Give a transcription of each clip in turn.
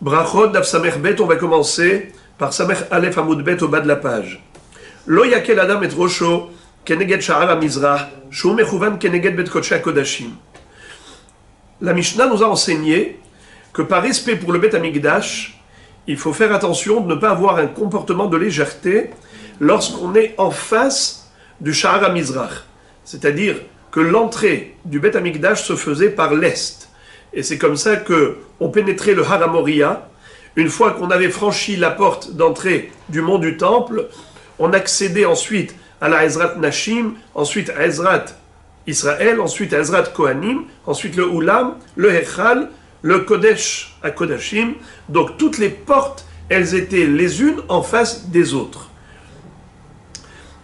Brachot Daf Samer Bet, on va commencer par Samer Aleph Amoud Bet au bas de la page. Lo yakel adam et rosho keneged sha'ar ha-mizrach shu mechouvan keneged bet kodesh ha-kodashim. La Mishnah nous a enseigné que par respect pour le Bet Hamikdash, il faut faire attention de ne pas avoir un comportement de légèreté lorsqu'on est en face du Sha'ar ha-Mizrach. C'est-à-dire que l'entrée du Bet Hamikdash se faisait par l'est. Et c'est comme ça qu'on pénétrait le Har HaMoriah. Une fois qu'on avait franchi la porte d'entrée du mont du Temple, on accédait ensuite à la Ezrat Nashim, ensuite à Ezrat Israël, ensuite à Ezrat Kohanim, ensuite le Ulam, le Hechal, le Kodesh à Kodashim. Donc toutes les portes, elles étaient les unes en face des autres.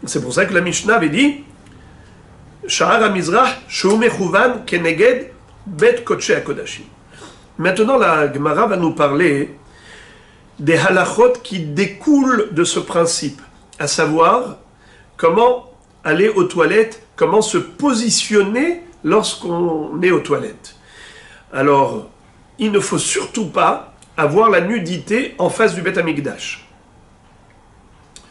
C'est pour ça que la Mishnah avait dit Sha'ar ha-Mizrach shu mechouvan keneged Bet Kodesh HaKodashim. Maintenant, la Gemara va nous parler des halachot qui découlent de ce principe, à savoir comment aller aux toilettes, comment se positionner lorsqu'on est aux toilettes. Alors, il ne faut surtout pas avoir la nudité en face du Bet Hamikdash.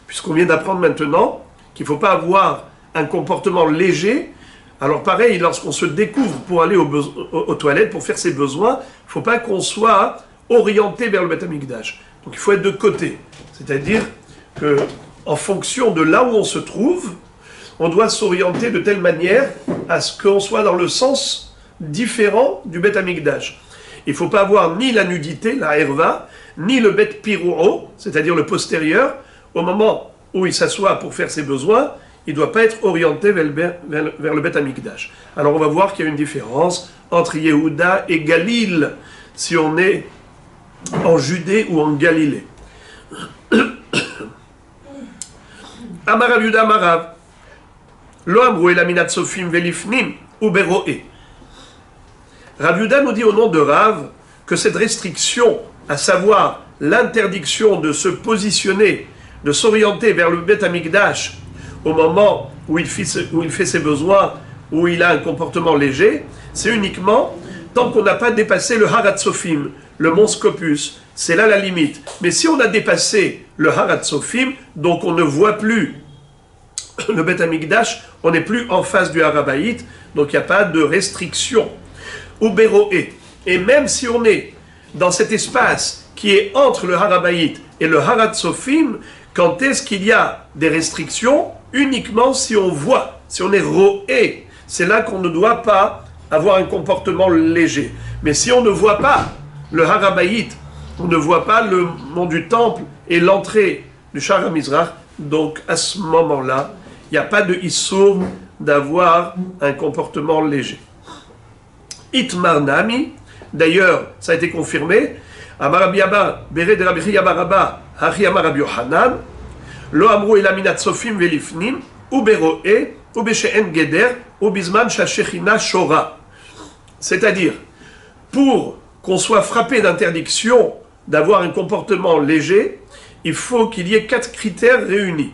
Puisqu'on vient d'apprendre maintenant qu'il ne faut pas avoir un comportement léger. Alors pareil, lorsqu'on se découvre pour aller aux toilettes, pour faire ses besoins, il ne faut pas qu'on soit orienté vers le Bet Hamikdash. Donc il faut être de côté. C'est-à-dire qu'en fonction de là où on se trouve, on doit s'orienter de telle manière à ce qu'on soit dans le sens différent du Bet Hamikdash. Il ne faut pas avoir ni la nudité, la herva, ni le Bet Piru'o, c'est-à-dire le postérieur. Au moment où il s'assoit pour faire ses besoins, il ne doit pas être orienté vers le Bet Hamikdash. Alors on va voir qu'il y a une différence entre Yehuda et Galil, si on est en Judée ou en Galilée. Amarav Yuda Amarav, Lo amrou elaminat sofim velifnim ou beroé. Rav Yuda nous dit au nom de Rav que cette restriction, à savoir l'interdiction de se positionner, de s'orienter vers le Bet Hamikdash, au moment où il fait ses besoins, où il a un comportement léger, c'est uniquement tant qu'on n'a pas dépassé le Har HaTzofim, le mont Scopus. C'est là la limite. Mais si on a dépassé le Har HaTzofim, donc on ne voit plus le Bet Hamikdash, on n'est plus en face du Har HaBayit, donc il n'y a pas de restriction. Ou Beroé. Et même si on est dans cet espace qui est entre le Har HaBayit et le Har HaTzofim, quand est-ce qu'il y a des restrictions? Uniquement si on voit, si on est roé. C'est là qu'on ne doit pas avoir un comportement léger. Mais si on ne voit pas le Har HaBayit, on ne voit pas le mont du Temple et l'entrée du Sha'ar ha-Mizrach, donc à ce moment-là, il n'y a pas de issour d'avoir un comportement léger. Itmar Nami, d'ailleurs, ça a été confirmé, Amar Rabbi Abba, Bere de Rabbi Chiya bar Abba, Hachi Amar Rabbi Yochanan, Lo amrou elaminat sofim velifnim, ou beroé, ou beshe'en geder, ou bisman shashechina shora. C'est-à-dire, pour qu'on soit frappé d'interdiction d'avoir un comportement léger, il faut qu'il y ait 4 critères réunis.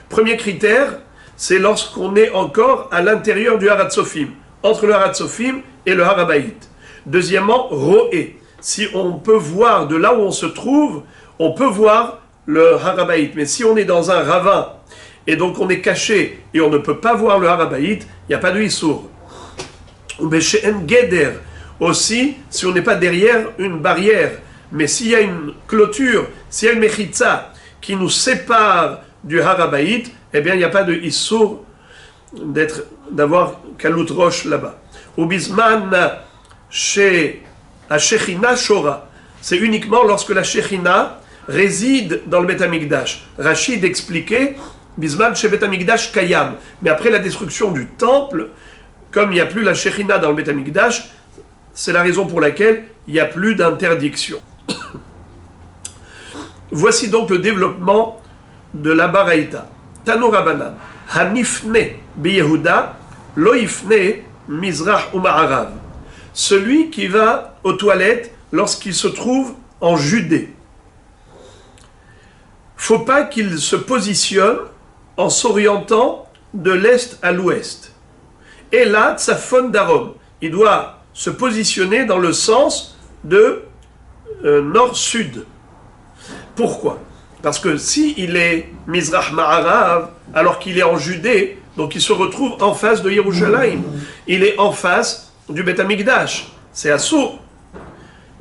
Premier critère, c'est lorsqu'on est encore à l'intérieur du Har HaTzofim, entre le Har HaTzofim et le Har HaBayit. Deuxièmement, roé. Si on peut voir de là où on se trouve, on peut voir le Har HaBayit. Mais si on est dans un ravin, et donc on est caché, et on ne peut pas voir le Har HaBayit, il n'y a pas de issour. Ou beshe'en geder. Aussi, si on n'est pas derrière une barrière, mais s'il y a une clôture, s'il y a une mechitza qui nous sépare du Har HaBayit, eh bien il n'y a pas de issour d'avoir kalut roche là-bas. Ou bisman chez la Shechina Shora. C'est uniquement lorsque la Shechina réside dans le Bet Hamikdash. Rachid expliquait bisman chez Bet Hamikdash Kayam. Mais après la destruction du temple, comme il n'y a plus la Shechina dans le Bet Hamikdash, c'est la raison pour laquelle il n'y a plus d'interdiction. Voici donc le développement de la Baraïta. Tano Rabbanan, Hanifne Beyehuda, Loifne Mizrach ou Ma'arav. Celui qui va aux toilettes lorsqu'il se trouve en Judée. Faut pas qu'il se positionne en s'orientant de l'est à l'ouest. Et là, Tsafon Darom. Il doit se positionner dans le sens de nord-sud. Pourquoi? Parce que s'il est Mizrach Ma'arav, alors qu'il est en Judée, donc il se retrouve en face de Yerushalayim. Il est en face du Beth Amikdash. C'est assourd.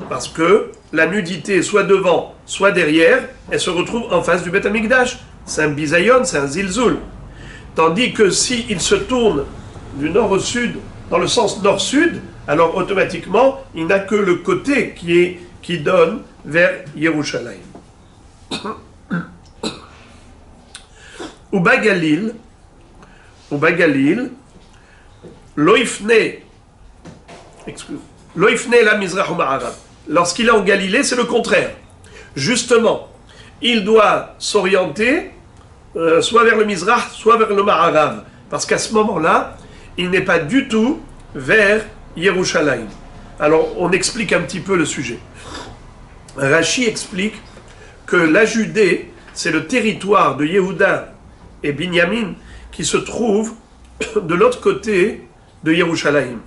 Parce que la nudité est soit devant, soit derrière, elle se retrouve en face du Beth Amikdash. C'est un bisayon, c'est un zilzoul. Tandis que s'il se tourne du nord au sud, dans le sens nord-sud, alors automatiquement, il n'a que le côté qui donne vers Yerushalayim. Uba Galil, Loifne la Mizrach Ma'arav. Lorsqu'il est en Galilée, c'est le contraire. Justement, il doit s'orienter soit vers le Mizrach, soit vers le Ma'arav. Parce qu'à ce moment-là, il n'est pas du tout vers Yerushalayim. Alors, on explique un petit peu le sujet. Rashi explique que la Judée, c'est le territoire de Yehuda et Binyamin qui se trouve de l'autre côté de Yerushalayim,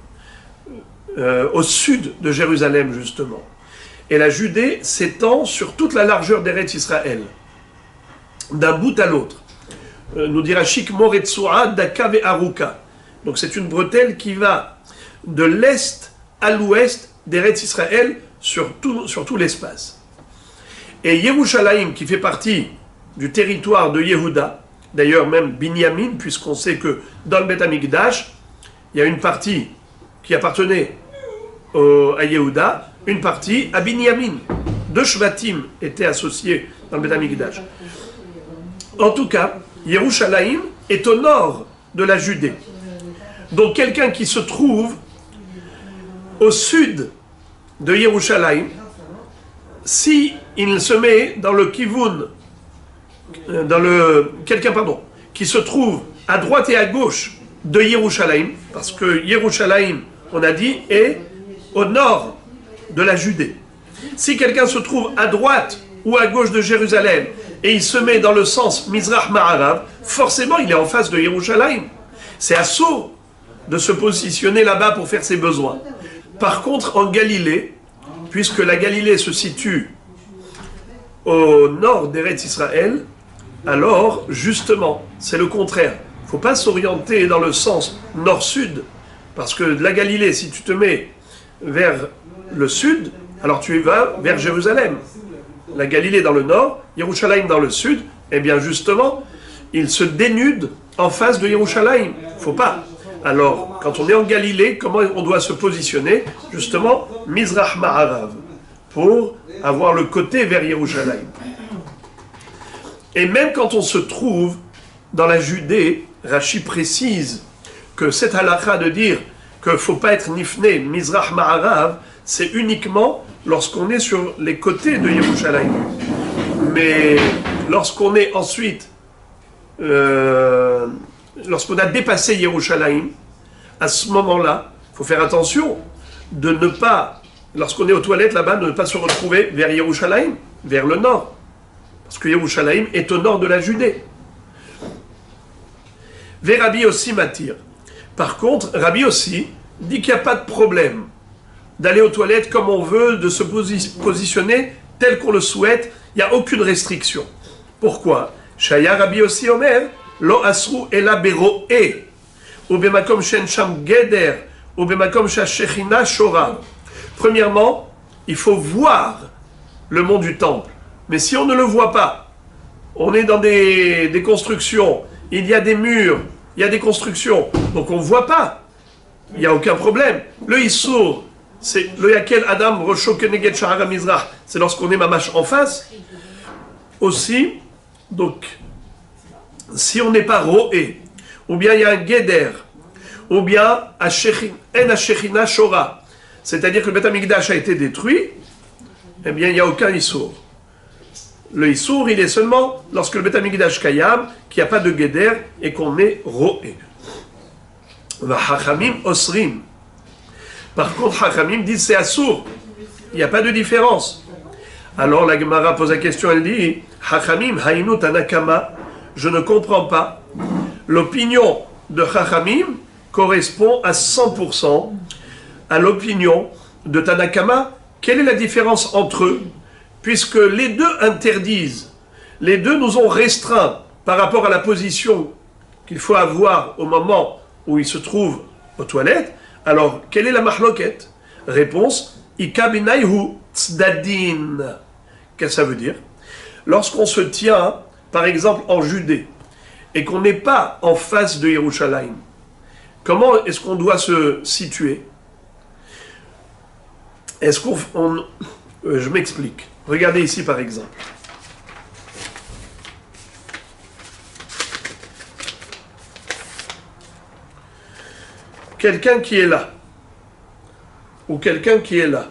au sud de Jérusalem justement. Et la Judée s'étend sur toute la largeur d'Eretz Israël, d'un bout à l'autre. Nous dira Shik Moretsua Daka Aruka. Donc c'est une bretelle qui va de l'est à l'ouest d'Eretz Israël sur tout l'espace. Et Yerushalayim, qui fait partie du territoire de Yehuda, d'ailleurs même Binyamin, puisqu'on sait que dans le Beth Amikdash, il y a une partie qui appartenait à Yehuda, une partie à Binyamin. Deux Shvatim étaient associés dans le Beth Amikdash. En tout cas, Yerushalayim est au nord de la Judée. Donc quelqu'un qui se trouve au sud de Yerushalayim, si il se met dans le Kivun, qui se trouve à droite et à gauche de Yerushalayim, parce que Yerushalayim, on a dit, est au nord de la Judée. Si quelqu'un se trouve à droite ou à gauche de Jérusalem et il se met dans le sens Mizrach Ma'arav, forcément il est en face de Yerushalayim. C'est assourd de se positionner là-bas pour faire ses besoins. Par contre, en Galilée, puisque la Galilée se situe au nord d'Eretz Israël, alors, justement, c'est le contraire. Il ne faut pas s'orienter dans le sens nord-sud, parce que de la Galilée, si tu te mets vers le sud, alors tu vas vers Jérusalem. La Galilée dans le nord, Yerushalayim dans le sud, eh bien justement, il se dénude en face de Yerushalayim. Il ne faut pas. Alors, quand on est en Galilée, comment on doit se positionner? Justement, Mizrach Ma'arav, pour avoir le côté vers Yerushalayim. Et même quand on se trouve dans la Judée, Rashi précise que cette halakha de dire qu'il ne faut pas être nifné, Mizrach Ma'arav, c'est uniquement lorsqu'on est sur les côtés de Yerushalayim. Mais lorsqu'on est ensuite, lorsqu'on a dépassé Yerushalayim, à ce moment-là, il faut faire attention de ne pas, lorsqu'on est aux toilettes là-bas, de ne pas se retrouver vers Yerushalayim, vers le nord. Parce que Yerushalayim est au nord de la Judée. Vers Rabbi aussi m'attire. Par contre, Rabbi aussi dit qu'il n'y a pas de problème d'aller aux toilettes comme on veut, de se positionner tel qu'on le souhaite, il n'y a aucune restriction. Pourquoi? Shaya Rabbi aussi Omer, Lo asru ela bero'e, ou bemakom shen sham geder, ou bemakom shechina shora. Premièrement, il faut voir le mont du temple. Mais si on ne le voit pas, on est dans des constructions, il y a des murs, il y a des constructions, donc on ne voit pas, il n'y a aucun problème. Le Issour, c'est le Yakel Adam Rosho Keneget Shahara Mizrach, c'est lorsqu'on est mamash en face. Aussi, donc, si on n'est pas roé, ou bien il y a un Geder, ou bien En Ashechina Shora, c'est-à-dire que le Beth Amikdash a été détruit, eh bien il n'y a aucun Issour. Le Issour, il est seulement lorsque le Beth Amikdash Kayam, qu'il n'y a pas de Geder et qu'on est roé. Hachamim Osrim. Par contre, Hachamim disent c'est Assour. Il n'y a pas de différence. Alors la Gemara pose la question, elle dit Hachamim Hainu Tanakama. Je ne comprends pas. L'opinion de Hachamim correspond à 100% à l'opinion de Tanakama quelle est la différence entre eux? Puisque les deux interdisent, les deux nous ont restreints par rapport à la position qu'il faut avoir au moment où il se trouve aux toilettes. Alors, quelle est la mahloket? Réponse, Ika binayhu tzadin. Qu'est-ce que ça veut dire? Lorsqu'on se tient, par exemple, en Judée, et qu'on n'est pas en face de Yerushalayim, comment est-ce qu'on doit se situer? Est-ce qu'on... je m'explique. Regardez ici, par exemple. Quelqu'un qui est là, ou quelqu'un qui est là,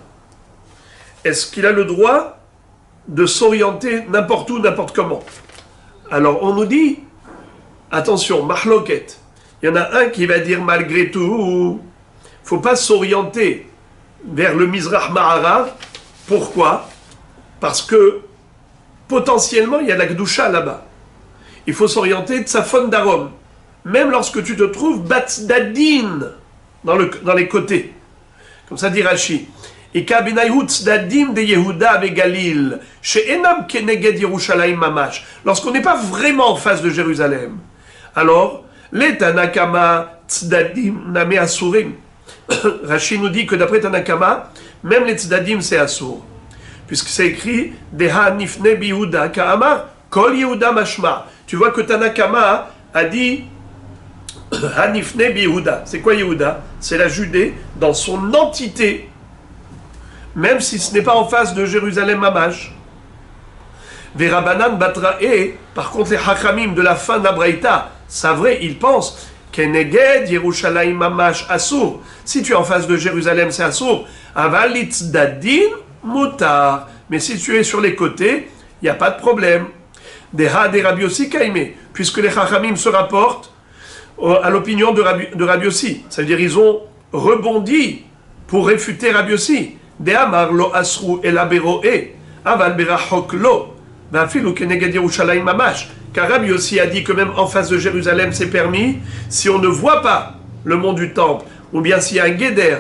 est-ce qu'il a le droit de s'orienter n'importe où, n'importe comment? Alors on nous dit, attention, mahloket, il y en a un qui va dire malgré tout, il ne faut pas s'orienter vers le Mizrach Ma'arav. Pourquoi? Parce que potentiellement il y a la Gdusha là-bas. Il faut s'orienter Tzafon Darom, même lorsque tu te trouves Batzdadin, dans les côtés. Comme ça dit Rashi. Ika binayhu tzdadim de Yehuda ve Galil, she'enam keneged Yerushalayim mamash. Lorsqu'on n'est pas vraiment en face de Jérusalem, alors, les Tanakama tzdadim name asurim. Rashi nous dit que d'après Tanakama, même les tzdadim c'est assour. Puisque c'est écrit, Deha nifne bi Yehuda ka'amar, kol Yehuda mashma. Tu vois que Tanakama a dit, Hanifne bi Yehuda. C'est quoi Yehuda? C'est la Judée dans son entité, même si ce n'est pas en face de Jérusalem Mamash. Verabanan Batrae, par contre les Hachamim de la fin de la Braïta, c'est vrai, ils pensent Keneged Yerushalayim Mamash Assour. Si tu es en face de Jérusalem, c'est Assour. Avalitz Dadin Mutar. Mais si tu es sur les côtés, il n'y a pas de problème. Deha de Rabbi Yossi Kaime, puisque les Hachamim se rapportent à l'opinion de Rabbi Yossi. Ça veut dire ils ont rebondi pour réfuter Rabbi Yossi. De Amar lo asru el aberoe, aval berachok lo, vafilu keneged Yerushalayim mamash. Car Rabbi Yossi a dit que même en face de Jérusalem c'est permis si on ne voit pas le mont du temple, ou bien s'il y a un guéder.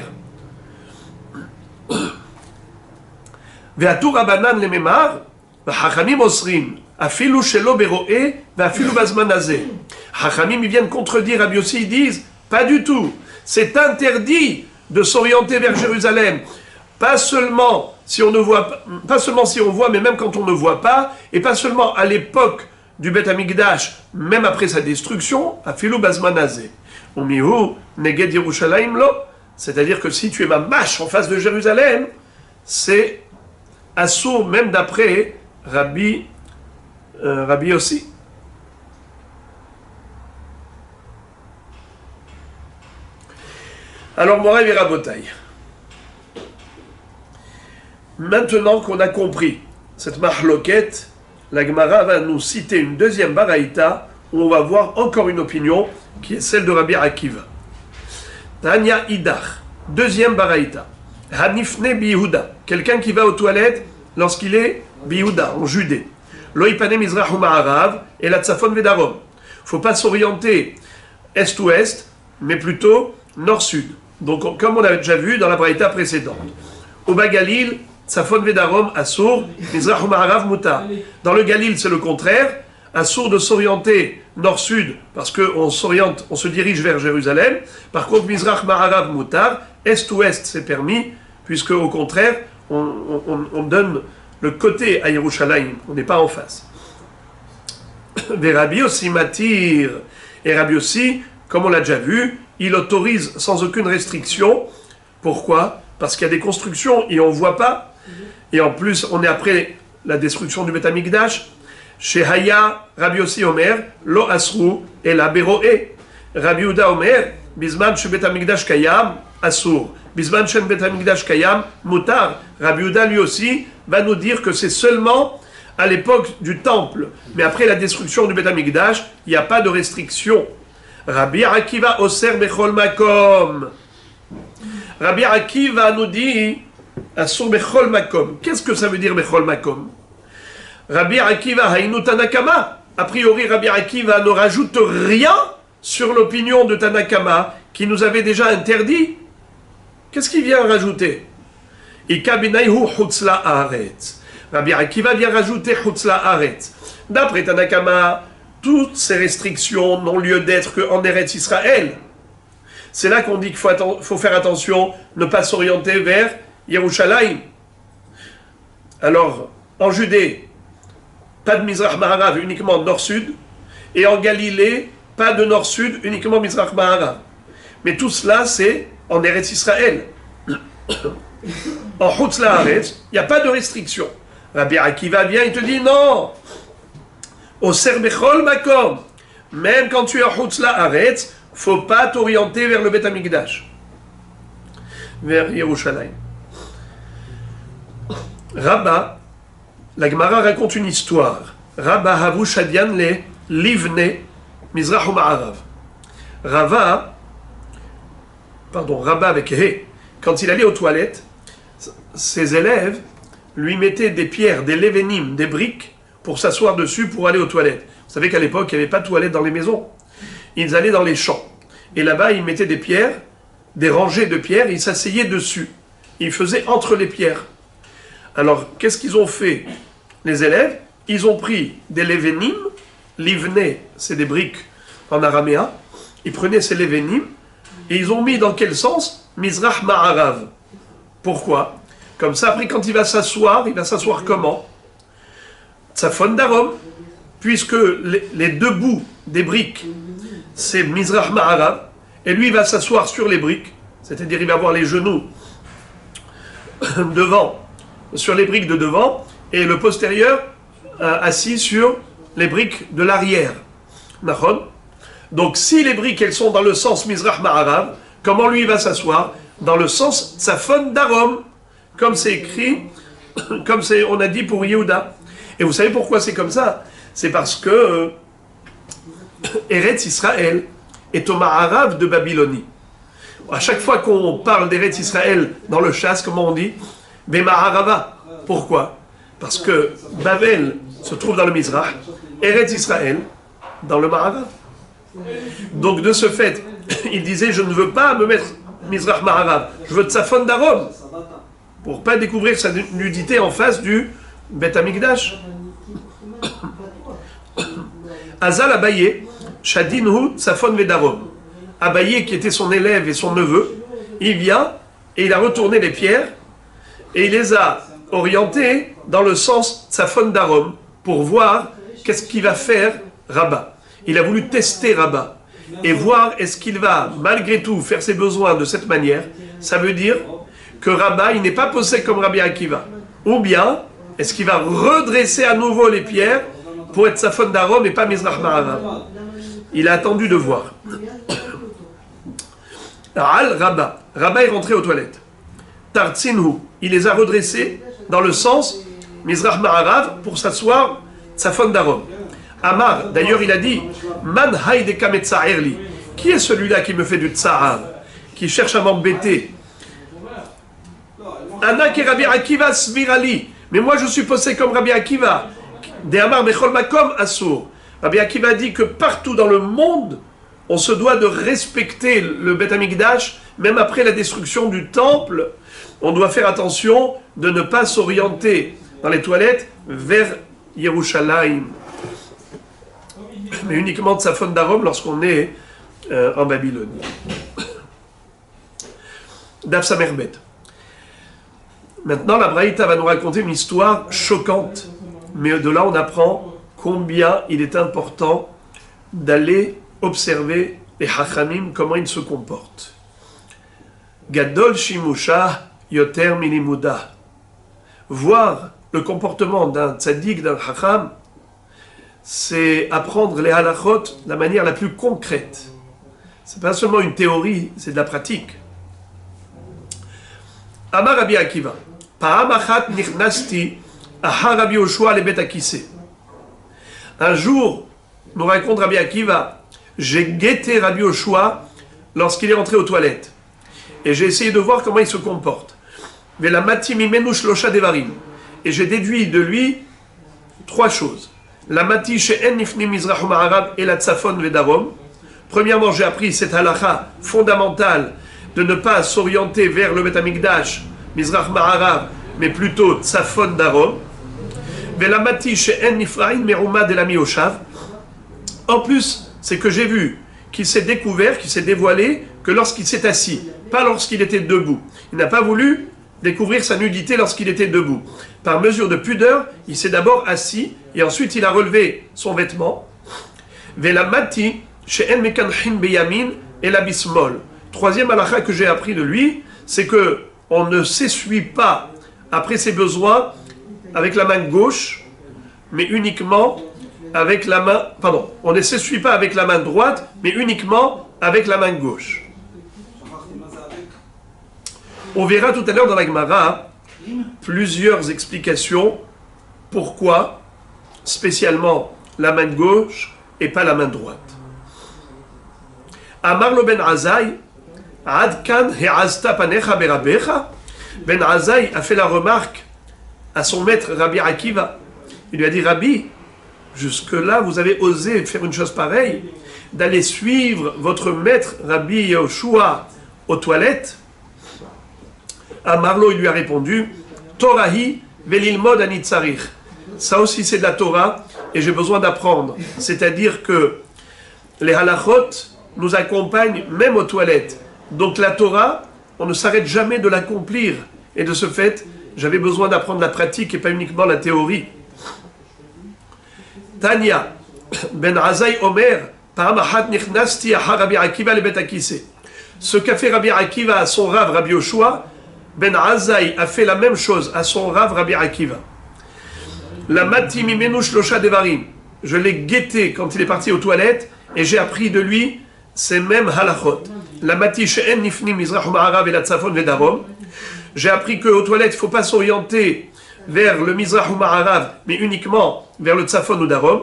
Ve'atur rabanan le memar, v'hachamim osrim, afilu shelo beroe, vafilu bazman hazeh. Hachamim, ils viennent contredire Rabbi Yossi, ils disent, pas du tout, c'est interdit de s'orienter vers Jérusalem, pas seulement si on ne voit pas, pas seulement si on voit, mais même quand on ne voit pas, et pas seulement à l'époque du Beth Amikdash, même après sa destruction, afilu bazman hazeh. Umihu neged Yerushalayim lo, c'est-à-dire que si tu es ma mâche en face de Jérusalem, c'est assourd même d'après Rabbi Yossi. Alors, Moraï et Rabotaï, maintenant qu'on a compris cette mahloket, la Gemara va nous citer une deuxième baraïta où on va voir encore une opinion qui est celle de Rabbi Akiva. Tanya Idach, deuxième baraïta. Hanifne bi Yehuda, quelqu'un qui va aux toilettes lorsqu'il est bi Yehuda, en Judée. Lo ipane mizrach ou ma'arav et la tzafon vedarom. Il ne faut pas s'orienter est-ouest, mais plutôt nord-sud. Donc, comme on avait déjà vu dans la braïta précédente. Au Bas-Galil, tzafon vedarom, assour, mizrach ou ma'arav mutar. Dans le Galil, c'est le contraire. Assour de s'orienter nord-sud, parce qu'on s'oriente, on se dirige vers Jérusalem. Par contre, mizrach ma'arav mutar, est-ouest, c'est permis, puisque au contraire, on donne le côté à Yerushalayim, on n'est pas en face. Des Rabbi Yossi matir, et Rabbi Yossi, comme on l'a déjà vu, il autorise sans aucune restriction. Pourquoi? Parce qu'il y a des constructions et on ne voit pas. Et en plus, on est après la destruction du Beth Amikdash. Chez Haya, Rabbi Yossi Omer, Lo Asru, et la Beroe. Rabbi Yehuda Omer, Bisman chez Beth Amikdash Kayam, Asur. Bisman chez Beth Amikdash Kayam, Mutar. Rabbi Yehuda lui aussi va nous dire que c'est seulement à l'époque du temple. Mais après la destruction du Beth Amikdash, il n'y a pas de restriction. Rabbi Akiva Oser Bechol Makom. Rabbi Akiva nous dit Asur Bechol Makom. Qu'est-ce que ça veut dire Bechol Makom? Rabbi Akiva Hainu Tanakama. A priori, Rabbi Akiva ne rajoute rien sur l'opinion de Tanakama qui nous avait déjà interdit. Qu'est-ce qu'il vient rajouter? Ika binayhu chutzla haaretz. Rabbi Akiva vient rajouter chutzla haaretz. D'après Tanakama, toutes ces restrictions n'ont lieu d'être qu'en Eretz Israël. C'est là qu'on dit qu'il faut faire attention, ne pas s'orienter vers Yerushalayim. Alors, en Judée, pas de Mizrach Maharav, uniquement nord-sud. Et en Galilée, pas de nord-sud, uniquement Mizrach Maharav. Mais tout cela, c'est en Eretz Israël. En Chutz La'aretz, il n'y a pas de restriction. Rabbi Akiva vient, il te dit non. Au Serbechol Makom, même quand tu es en Chutz La'aretz, il ne faut pas t'orienter vers le Beth Amikdash, vers Yerushalayim. Rabba, la Gemara raconte une histoire. Rabba Havu Shadian le Livne Mizrach ou Ma'arav. Rabba avec He, quand il allait aux toilettes, ses élèves lui mettaient des pierres, des levenim, des briques, pour s'asseoir dessus pour aller aux toilettes. Vous savez qu'à l'époque, il n'y avait pas de toilettes dans les maisons. Ils allaient dans les champs. Et là-bas, ils mettaient des pierres, des rangées de pierres, et ils s'asseyaient dessus. Ils faisaient entre les pierres. Alors, qu'est-ce qu'ils ont fait, les élèves? Ils ont pris des levenim, livne, c'est des briques en araméen. Ils prenaient ces levenim, et ils ont mis dans quel sens? Mizrach Ma'arav. Pourquoi? Comme ça, après, quand il va s'asseoir comment? Tsafon Darom, puisque les deux bouts des briques, c'est Mizrach Ma'arav, et lui, il va s'asseoir sur les briques, c'est-à-dire il va avoir les genoux devant, sur les briques de devant, et le postérieur assis sur les briques de l'arrière. Donc, si les briques, elles sont dans le sens Mizrach Ma'arav, comment lui, il va s'asseoir? Dans le sens Tsafon Darom, comme c'est écrit, on a dit pour Yehuda. Et vous savez pourquoi c'est comme ça? C'est parce que Eretz Israël est au Ma'arav de Babylonie. À chaque fois qu'on parle d'Eretz Israël dans le chasse, comment on dit? Bema'arava. Pourquoi? Parce que Babel se trouve dans le Mizrach, Eretz Israël dans le Ma'arav. Donc de ce fait, il disait, je ne veux pas me mettre Mizrach Ma'arav, je veux Tsafon Darom, pour ne pas découvrir sa nudité en face du Beth Amikdash. Azal Abaye, Shadinhu Tsafon Vedarom. Abaye, qui était son élève et son neveu, il vient et il a retourné les pierres et il les a orientées dans le sens Tsafon Darom pour voir qu'est-ce qu'il va faire Rabba. Il a voulu tester Rabba et voir est-ce qu'il va malgré tout faire ses besoins de cette manière. Ça veut dire que Rabba, il n'est pas posé comme Rabbi Akiva. Ou bien, est-ce qu'il va redresser à nouveau les pierres pour être Tsafon Darom et pas Mizrach Ma'arav? Il a attendu de voir. Al Rabba. Rabba est rentré aux toilettes. Tartzinhu. Il les a redressés dans le sens Mizrach Ma'arav pour s'asseoir Tsafon Darom. Amar, d'ailleurs il a dit, Man haïdeka metza'erli. Qui est celui-là qui me fait du tsa'ar, qui cherche à m'embêter? Anak et Rabbi Akiva svirali. Mais moi je suis posé comme Rabbi Akiva. De Amar bechol makom asur. Rabbi Akiva dit que partout dans le monde, on se doit de respecter le Beth Amikdash, même après la destruction du temple. On doit faire attention de ne pas s'orienter dans les toilettes vers Yerushalayim. Mais uniquement Tsafon Darom lorsqu'on est en Babylonie. Daf Samerbet. Maintenant, la Braïta va nous raconter une histoire choquante. Mais de là, on apprend combien il est important d'aller observer les Hachamim, comment ils se comportent. Gadol Shimusha Yoter Milimuda. Voir le comportement d'un tzaddik, d'un Hacham, c'est apprendre les halachot de la manière la plus concrète. C'est pas seulement une théorie, c'est de la pratique. Amar Rabbi Akiva. Pa'am achat nichnasti aha Rabbi Yoshua le bet akise. Un jour, nous raconte Rabbi Akiva, j'ai guetté Rabbi Yoshua lorsqu'il est rentré aux toilettes. Et j'ai essayé de voir comment il se comporte. Velamati mimenu shlosha devarim. Et j'ai déduit de lui trois choses. La mati she'en nifni mizrach ma'arav et la tsafon vedarom. Premièrement, j'ai appris cette halakha fondamentale de ne pas s'orienter vers le Beth Amikdash Mizrach Ma'arav, mais plutôt Tzafon Darom. Velamati she'en nifra'in me'uma de la mioshav. En plus, c'est que j'ai vu qu'il s'est découvert, qu'il s'est dévoilé que lorsqu'il s'est assis, pas lorsqu'il était debout. Il n'a pas voulu découvrir sa nudité lorsqu'il était debout. Par mesure de pudeur, il s'est d'abord assis et ensuite il a relevé son vêtement. Velamati she'en mekanchin beyamin et la bismol. Troisième halakha que j'ai appris de lui, c'est que on ne s'essuie pas après ses besoins avec la main gauche, mais uniquement avec la main... Pardon, on ne s'essuie pas avec la main droite, mais uniquement avec la main gauche. On verra tout à l'heure dans la Gemara plusieurs explications pourquoi spécialement la main gauche et pas la main droite. Amar lo ben Azai, Ad kan he'azta panecha berabecha. Ben Azai a fait la remarque à son maître Rabbi Akiva. Il lui a dit, Rabbi, jusque-là vous avez osé faire une chose pareille, d'aller suivre votre maître Rabbi Yehoshua aux toilettes. Amarlo, il lui a répondu, Torahi velilmod anitzarich. Ça aussi c'est de la Torah et j'ai besoin d'apprendre. C'est-à-dire que les halachot nous accompagnent même aux toilettes. Donc la Torah, on ne s'arrête jamais de l'accomplir. Et de ce fait, j'avais besoin d'apprendre la pratique et pas uniquement la théorie. Tanya, Ben Azai Omer, Paramahat Nichnasti Aha Rabbi Akiva le Bet Akise. Ce qu'a fait Rabbi Akiva à son rave Rabbi Yoshua, Ben Azai a fait la même chose à son rave Rabbi Akiva. La Mati Mimenu Shlosha Devarim. Je l'ai guetté quand il est parti aux toilettes et j'ai appris de lui ces mêmes halachot. La Mati She'en Nifnim Mizrach Ma'arav et la Tzafon Vedarom. J'ai appris qu'aux toilettes, il ne faut pas s'orienter vers le Mizrach ou Ma'arav, mais uniquement vers le Tzafon ou Darom.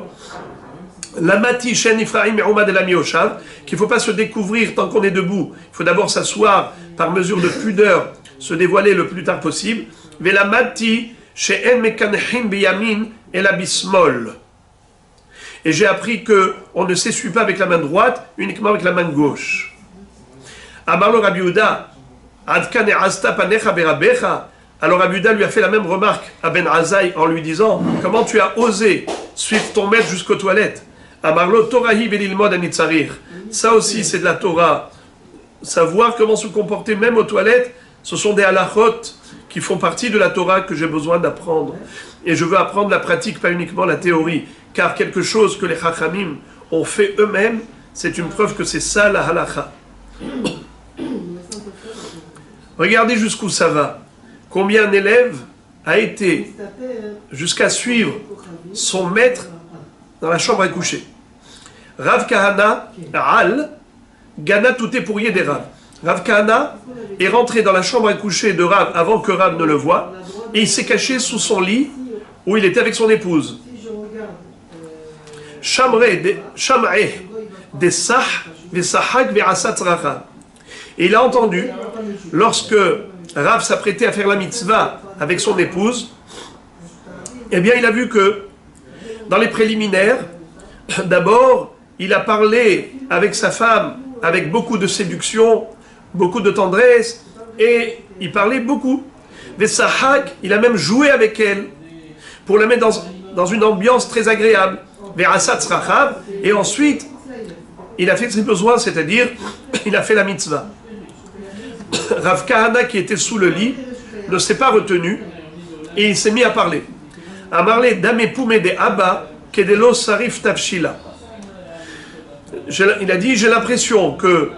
La Mati She'en Nifra'im Me'uma de la Mioshav, qu'il ne faut pas se découvrir tant qu'on est debout. Il faut d'abord s'asseoir par mesure de pudeur, se dévoiler le plus tard possible. Vela Mati She'en Mekanchin Beyamin et la Bismol. Et j'ai appris qu'on ne s'essuie pas avec la main droite, uniquement avec la main gauche. Amarlo Rabbi Yehuda, Adkan Asta Panecha Berabecha. Alors Rabbi Yehuda lui a fait la même remarque à Ben Azai en lui disant, comment tu as osé suivre ton maître jusqu'aux toilettes? Amarlo Torahi Velilmod Anitzarir. Ça aussi c'est de la Torah. Savoir comment se comporter même aux toilettes, ce sont des halachot qui font partie de la Torah que j'ai besoin d'apprendre. Et je veux apprendre la pratique, pas uniquement la théorie. Car quelque chose que les Chachamim ont fait eux-mêmes, c'est une preuve que c'est ça la halacha. Regardez jusqu'où ça va. Combien un élève a été jusqu'à suivre son maître dans la chambre à coucher. Rav Kahana Al Gana tout est pourrier des Rav. Rav Kahana est rentré dans la chambre à coucher de Rav avant que Rav ne le voie et il s'est caché sous son lit où il était avec son épouse. Shamre des Sah Vesahak Verasat Racha. Et il a entendu, lorsque Rav s'apprêtait à faire la mitzvah avec son épouse, eh bien il a vu que dans les préliminaires, d'abord, il a parlé avec sa femme avec beaucoup de séduction, beaucoup de tendresse, et il parlait beaucoup. Vesahak, il a même joué avec elle, pour la mettre dans une ambiance très agréable. Verasat Rachav, et ensuite, il a fait ses besoins, c'est-à-dire, il a fait la mitzvah. Rav Kahana, qui était sous le lit, ne s'est pas retenu, et il s'est mis à parler. À parler d'Amepoume de Abba, Kedelo Sarif Tafshila. Il a dit, j'ai l'impression que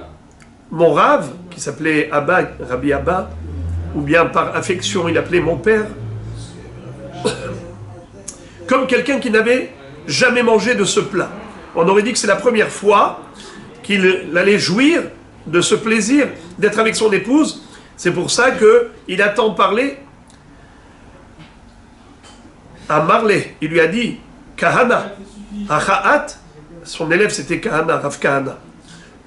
mon Rav, qui s'appelait Abba, Rabbi Abba, ou bien par affection il appelait mon père, comme quelqu'un qui n'avait jamais mangé de ce plat. On aurait dit que c'est la première fois qu'il allait jouir de ce plaisir d'être avec son épouse. C'est pour ça qu'il a tant parlé à Marley. Il lui a dit, Kahana, Achaat, son élève c'était Kahana, Rav Kahana.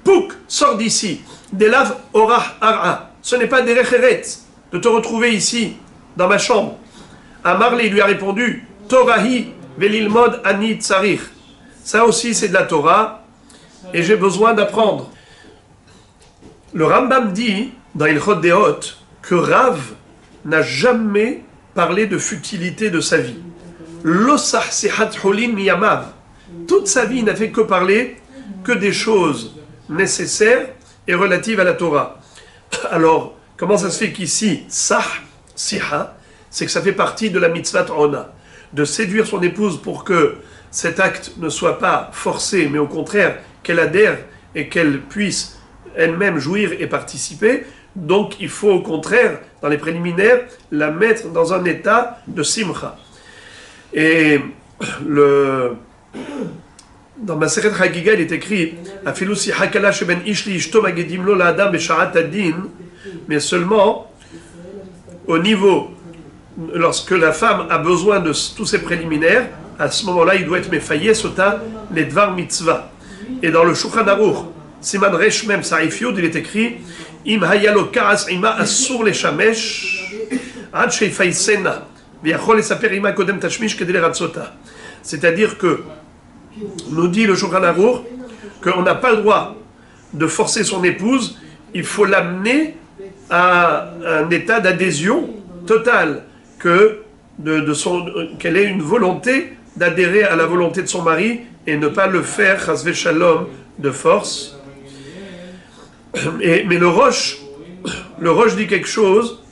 Pouk, sors d'ici. Delav orah ara. Ce n'est pas des recheretz de te retrouver ici, dans ma chambre. À Marley, il lui a répondu, Torahi velilmod ani tsarich. Ça aussi c'est de la Torah et j'ai besoin d'apprendre. Le Rambam dit dans Ilchot Deot que Rav n'a jamais parlé de futilité de sa vie. L'osah sihat holin miyamav. Toute sa vie, il n'a fait que parler que des choses nécessaires et relatives à la Torah. Alors, comment ça se fait qu'ici, sah, siha, c'est que ça fait partie de la mitzvah ona, de séduire son épouse pour que cet acte ne soit pas forcé, mais au contraire, qu'elle adhère et qu'elle puisse elle-même jouir et participer. Donc, il faut au contraire, dans les préliminaires, la mettre dans un état de simcha. Et dans Masechet Chagiga, il est écrit Afilu si hakala sheben ish li ishto magedim lo la'adam b'sha'at adin, mais seulement au niveau, lorsque la femme a besoin de tous ces préliminaires, à ce moment-là, il doit être mefaye sota les dvar mitzvah. Et dans le Shulchan Aruch, Siman Resh Mem Sarif Yud, il est écrit Im hayalo karas ima asur le shamesh ad sheifaisena v'yachol esaper ima kodem tashmish kedele ratzota. C'est-à-dire que, nous dit le Shulchan Aruch, qu'on n'a pas le droit de forcer son épouse, il faut l'amener à un état d'adhésion totale, qu'elle ait une volonté d'adhérer à la volonté de son mari et ne pas le faire, chas v'shalom, de force. Mais le Rosh dit quelque chose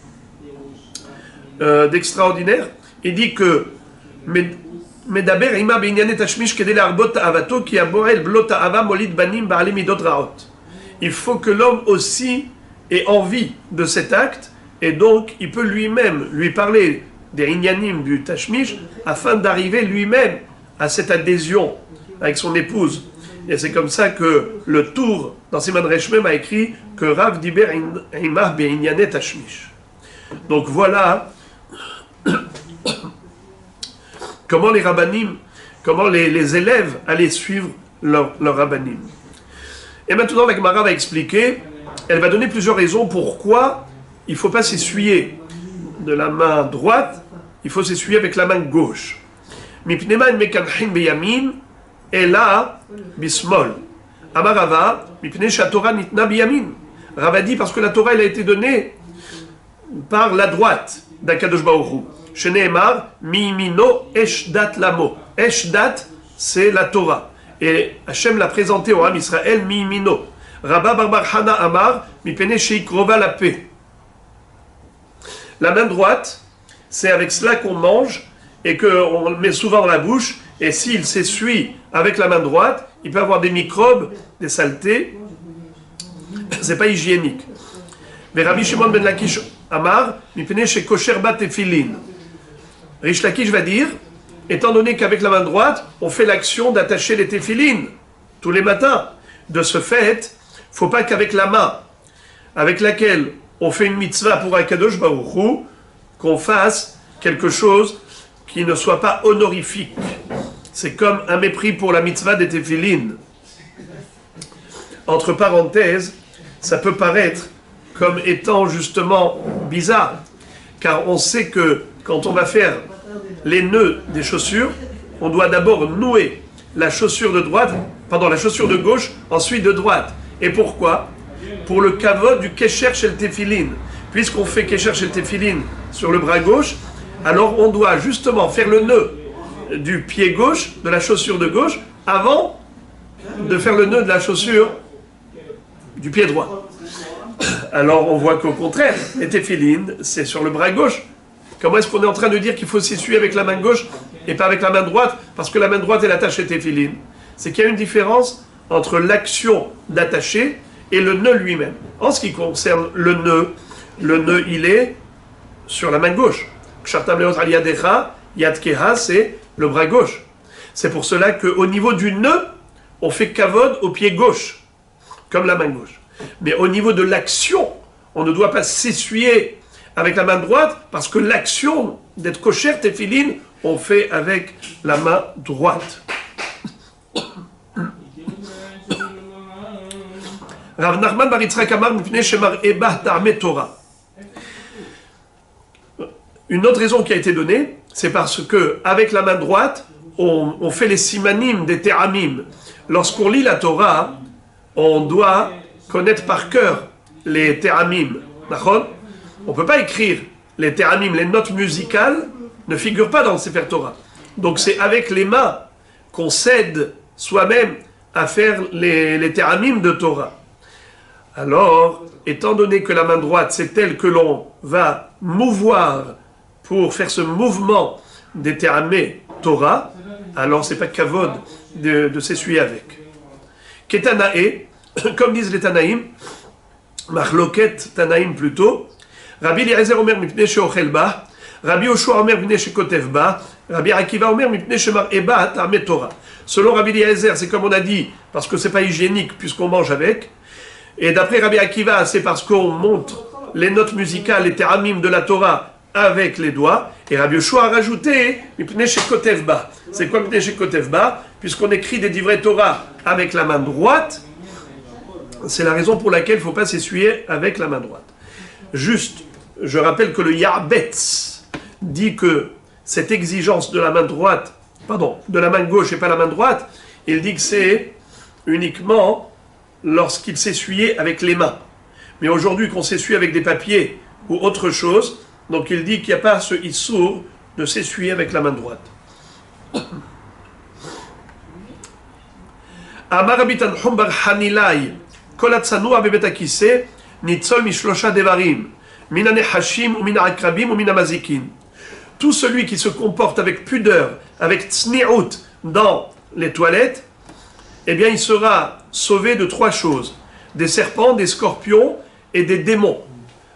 d'extraordinaire. Il dit que Medaber ima b'inyanet tashmish kedei le'arbot ta'avato ki aboel blot ta'ava molid banim ba'alei midot ra'ot. Il faut que l'homme aussi ait envie de cet acte, et donc il peut lui-même lui parler des inyanim du tashmish afin d'arriver lui-même à cette adhésion avec son épouse. Et c'est comme ça que le Tour, dans Siman Resh Mem, a écrit que Rav diber imah b'inyanet tashmish. Donc voilà comment les rabbanim, comment les élèves allaient suivre leur rabbanim. Et maintenant, la Gemara va expliquer, elle va donner plusieurs raisons pourquoi il ne faut pas s'essuyer de la main droite, il faut s'essuyer avec la main gauche. Mipnema en mekanchin beyamin, et là, bismol. Amarava, mipne shatora nitna beyamin. Rava dit parce que la Torah, elle a été donnée par la droite d'Akadosh Baruch Hu. Sheneemar, mimino eshdat lamo. Eshdat, c'est la Torah. Et Hachem l'a présenté au Ham Israël, mimino. Rabba Barbar Hana Amar, mipene sheikrova la paix. La main droite, c'est avec cela qu'on mange et qu'on le met souvent dans la bouche. Et s'il s'essuie avec la main droite, il peut avoir des microbes, des saletés. C'est pas hygiénique. Mais Rabbi Shimon ben Lakish Amar, mipene shekosher bat tefillin. Rish Lakish va dire, étant donné qu'avec la main droite, on fait l'action d'attacher les téphilines tous les matins. De ce fait, il ne faut pas qu'avec la main avec laquelle on fait une mitzvah pour Akadosh Baruch Hu, qu'on fasse quelque chose qui ne soit pas honorifique. C'est comme un mépris pour la mitzvah des téphilines. Entre parenthèses, ça peut paraître comme étant justement bizarre, car on sait que quand on va faire les nœuds des chaussures, on doit d'abord nouer la chaussure de gauche, ensuite de droite. Et pourquoi? Pour le kavod du kesher shel tefillin. Puisqu'on fait kesher shel tefillin sur le bras gauche, alors on doit justement faire le nœud du pied gauche, de la chaussure de gauche, avant de faire le nœud de la chaussure du pied droit. Alors on voit qu'au contraire, les tefillin, c'est sur le bras gauche. Comment est-ce qu'on est en train de dire qu'il faut s'essuyer avec la main gauche et pas avec la main droite? Parce que la main droite, elle attache les téphilines. C'est qu'il y a une différence entre l'action d'attacher et le nœud lui-même. En ce qui concerne le nœud, il est sur la main gauche. Yadkeha, c'est le bras gauche. C'est pour cela qu'au niveau du nœud, on fait kavod au pied gauche, comme la main gauche. Mais au niveau de l'action, on ne doit pas s'essuyer avec la main droite, parce que l'action d'être kosher tefillin, on fait avec la main droite. Rav Nachman bar Yitzchak Amar mipnei shemar ebah ta'ameh Torah. Une autre raison qui a été donnée, c'est parce que avec la main droite, on fait les simanim des te'amim. Lorsqu'on lit la Torah, on doit connaître par cœur les te'amim. On ne peut pas écrire les théramim, les notes musicales, ne figurent pas dans le Sefer Torah. Donc c'est avec les mains qu'on s'aide soi-même à faire les théramim de Torah. Alors, étant donné que la main droite, c'est elle que l'on va mouvoir pour faire ce mouvement des théramim Torah, alors c'est pas kavod de s'essuyer avec. Ketanae, comme disent les Tanaïm, Machloket Tanaïm plutôt, Rabbi Eliezer Omer mipnei sheochel ba, Rabbi Yoshua Omer mipnei shekotev ba, Rabbi Akiva Omer mipnei shemar'eh ba ta'ameh Torah. Selon Rabbi Eliezer, c'est comme on a dit, parce que c'est pas hygiénique puisqu'on mange avec. Et d'après Rabbi Akiva, c'est parce qu'on montre les notes musicales, les théramim de la Torah avec les doigts. Et Rabbi Yoshua a rajouté mipnei shekotev ba. C'est quoi mipnei shekotev ba? Puisqu'on écrit des divrei Torah avec la main droite, c'est la raison pour laquelle il ne faut pas s'essuyer avec la main droite. Juste, je rappelle que le Ya'betz dit que cette exigence de la main droite, pardon, de la main gauche et pas la main droite, il dit que c'est uniquement lorsqu'il s'essuyait avec les mains. Mais aujourd'hui, qu'on s'essuie avec des papiers ou autre chose, donc il dit qu'il n'y a pas ce issour de s'essuyer avec la main droite. Amar Rabbi Tanchum bar Hanilai, Kol hatzanua bebet hakiseh, nitzol mishlosha devarim, min hanechashim ou min haakrabim ou min hamazikin. Tout celui qui se comporte avec pudeur, avec tzni'ut dans les toilettes, eh bien il sera sauvé de 3 choses. Des serpents, des scorpions et des démons.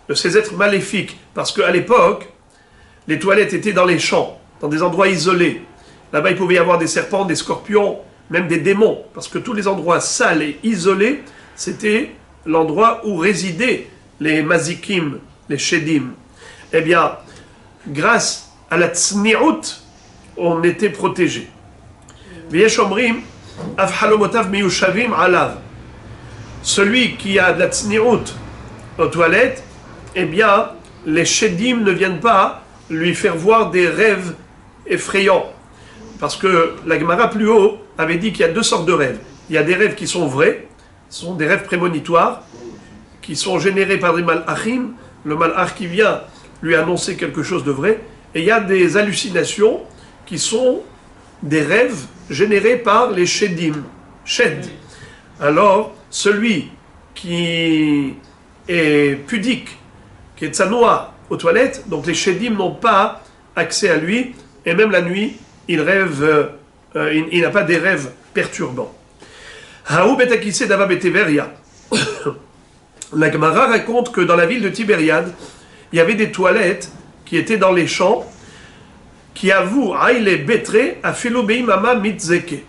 De ces êtres maléfiques. Parce qu'à l'époque, les toilettes étaient dans les champs, dans des endroits isolés. Là-bas, il pouvait y avoir des serpents, des scorpions, même des démons. Parce que tous les endroits sales et isolés, c'était l'endroit où résidaient les mazikim, les shedim. Eh bien, grâce à la tzni'ut, on était protégé. V'yesh omrim, av halomotav miyushavim alav. Celui qui a de la tzni'ut aux toilettes, eh bien, les shedim ne viennent pas lui faire voir des rêves effrayants. Parce que la Gemara plus haut avait dit qu'il y a 2 sortes de rêves. Il y a des rêves qui sont vrais, ce sont des rêves prémonitoires, qui sont générés par des malachim, le malach qui vient lui annoncer quelque chose de vrai, et il y a des hallucinations qui sont des rêves générés par les shedim, shed. Alors, celui qui est pudique, qui est tsanoa aux toilettes, donc les shedim n'ont pas accès à lui, et même la nuit, il rêve, il n'a pas des rêves perturbants. Haou betakise dava beteveria. La Gemara raconte que dans la ville de Tibériade, il y avait des toilettes qui étaient dans les champs, qui avouent aïle betre à filobei mama mitzeke.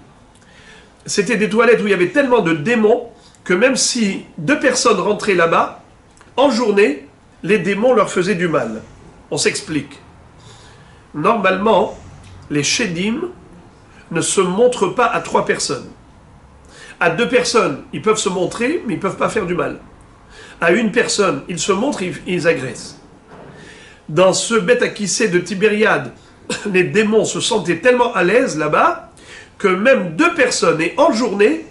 C'était des toilettes où il y avait tellement de démons que même si 2 personnes rentraient là-bas, en journée, les démons leur faisaient du mal. On s'explique. Normalement, les shedim ne se montrent pas à 3 personnes. À 2 personnes, ils peuvent se montrer, mais ils ne peuvent pas faire du mal. À 1 personne, ils se montrent, ils agressent. Dans ce Beth Akissé de Tibériade, les démons se sentaient tellement à l'aise là-bas, que même 2 personnes, et en journée,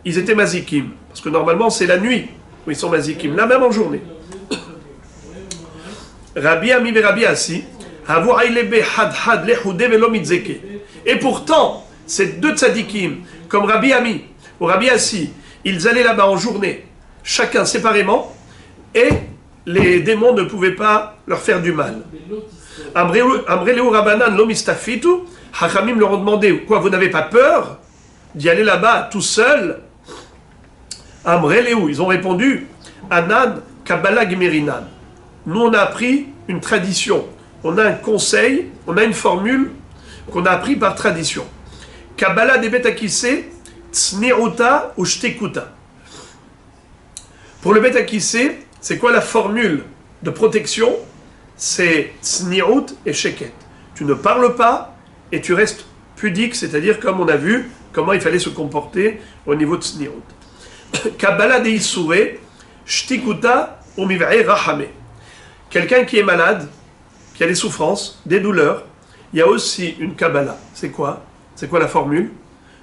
ils étaient mazikim. Parce que normalement, c'est la nuit où ils sont mazikim, là même en journée. Rabbi Ami et Rabbi Assi, et pourtant, ces 2 tzadikim, comme Rabbi Ami ou Rabbi Assi, ils allaient là-bas en journée, chacun séparément, et les démons ne pouvaient pas leur faire du mal. Amreleu Rabanan lomistafitu, Hachamim leur ont demandé, quoi, vous n'avez pas peur d'y aller là-bas tout seul? Amreleu, ils ont répondu, Anan Kabbalah Gemerinan. Nous, on a appris une tradition, on a un conseil, on a une formule qu'on a appris par tradition. Kabbalah des Beth Akissé, Tsni'uta ou Shtekuta. Pour le Beth Akissé, c'est quoi la formule de protection? C'est Tsni'ut et Sheket. Tu ne parles pas et tu restes pudique, c'est-à-dire comme on a vu comment il fallait se comporter au niveau de Tsni'ut. Kabbalah de Issouré, Shtikuta ou Miv'e Rahame. Quelqu'un qui est malade, qui a des souffrances, des douleurs, il y a aussi une Kabbalah. C'est quoi? C'est quoi la formule?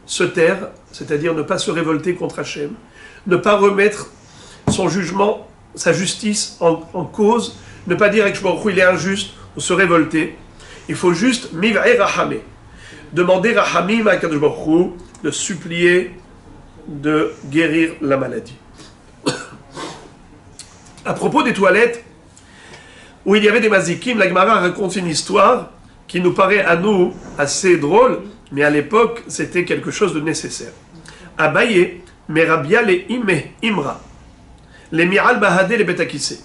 Se taire, c'est-à-dire ne pas se révolter contre Hachem, ne pas remettre son jugement, sa justice en cause, ne pas dire que il est injuste ou se révolter. Il faut juste miv'e rahamé, demander rahamim à Kadosh Baruch Hu, de supplier de guérir la maladie. À propos des toilettes, où il y avait des mazikim, la Gemara raconte une histoire qui nous paraît à nous assez drôle, mais à l'époque, c'était quelque chose de nécessaire. Abaye, Merabia le Imra, les Miral Bahadé les Betakissé.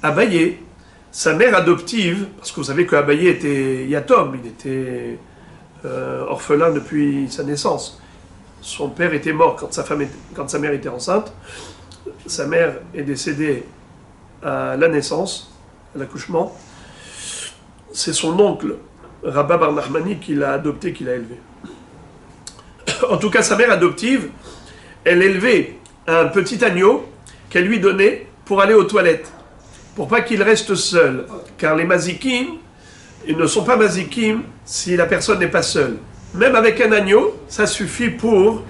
Abaye, sa mère adoptive, parce que vous savez qu'Abaye était yatom, il était orphelin depuis sa naissance. Son père était mort quand sa mère était enceinte. Sa mère est décédée à la naissance, à l'accouchement. C'est son oncle, Rabba Bar Nachmani, qui l'a adopté, qui l'a élevé. En tout cas, sa mère adoptive, elle élevait un petit agneau qu'elle lui donnait pour aller aux toilettes, pour pas qu'il reste seul. Car les mazikim, ils ne sont pas mazikim si la personne n'est pas seule. Même avec un agneau, ça suffit pour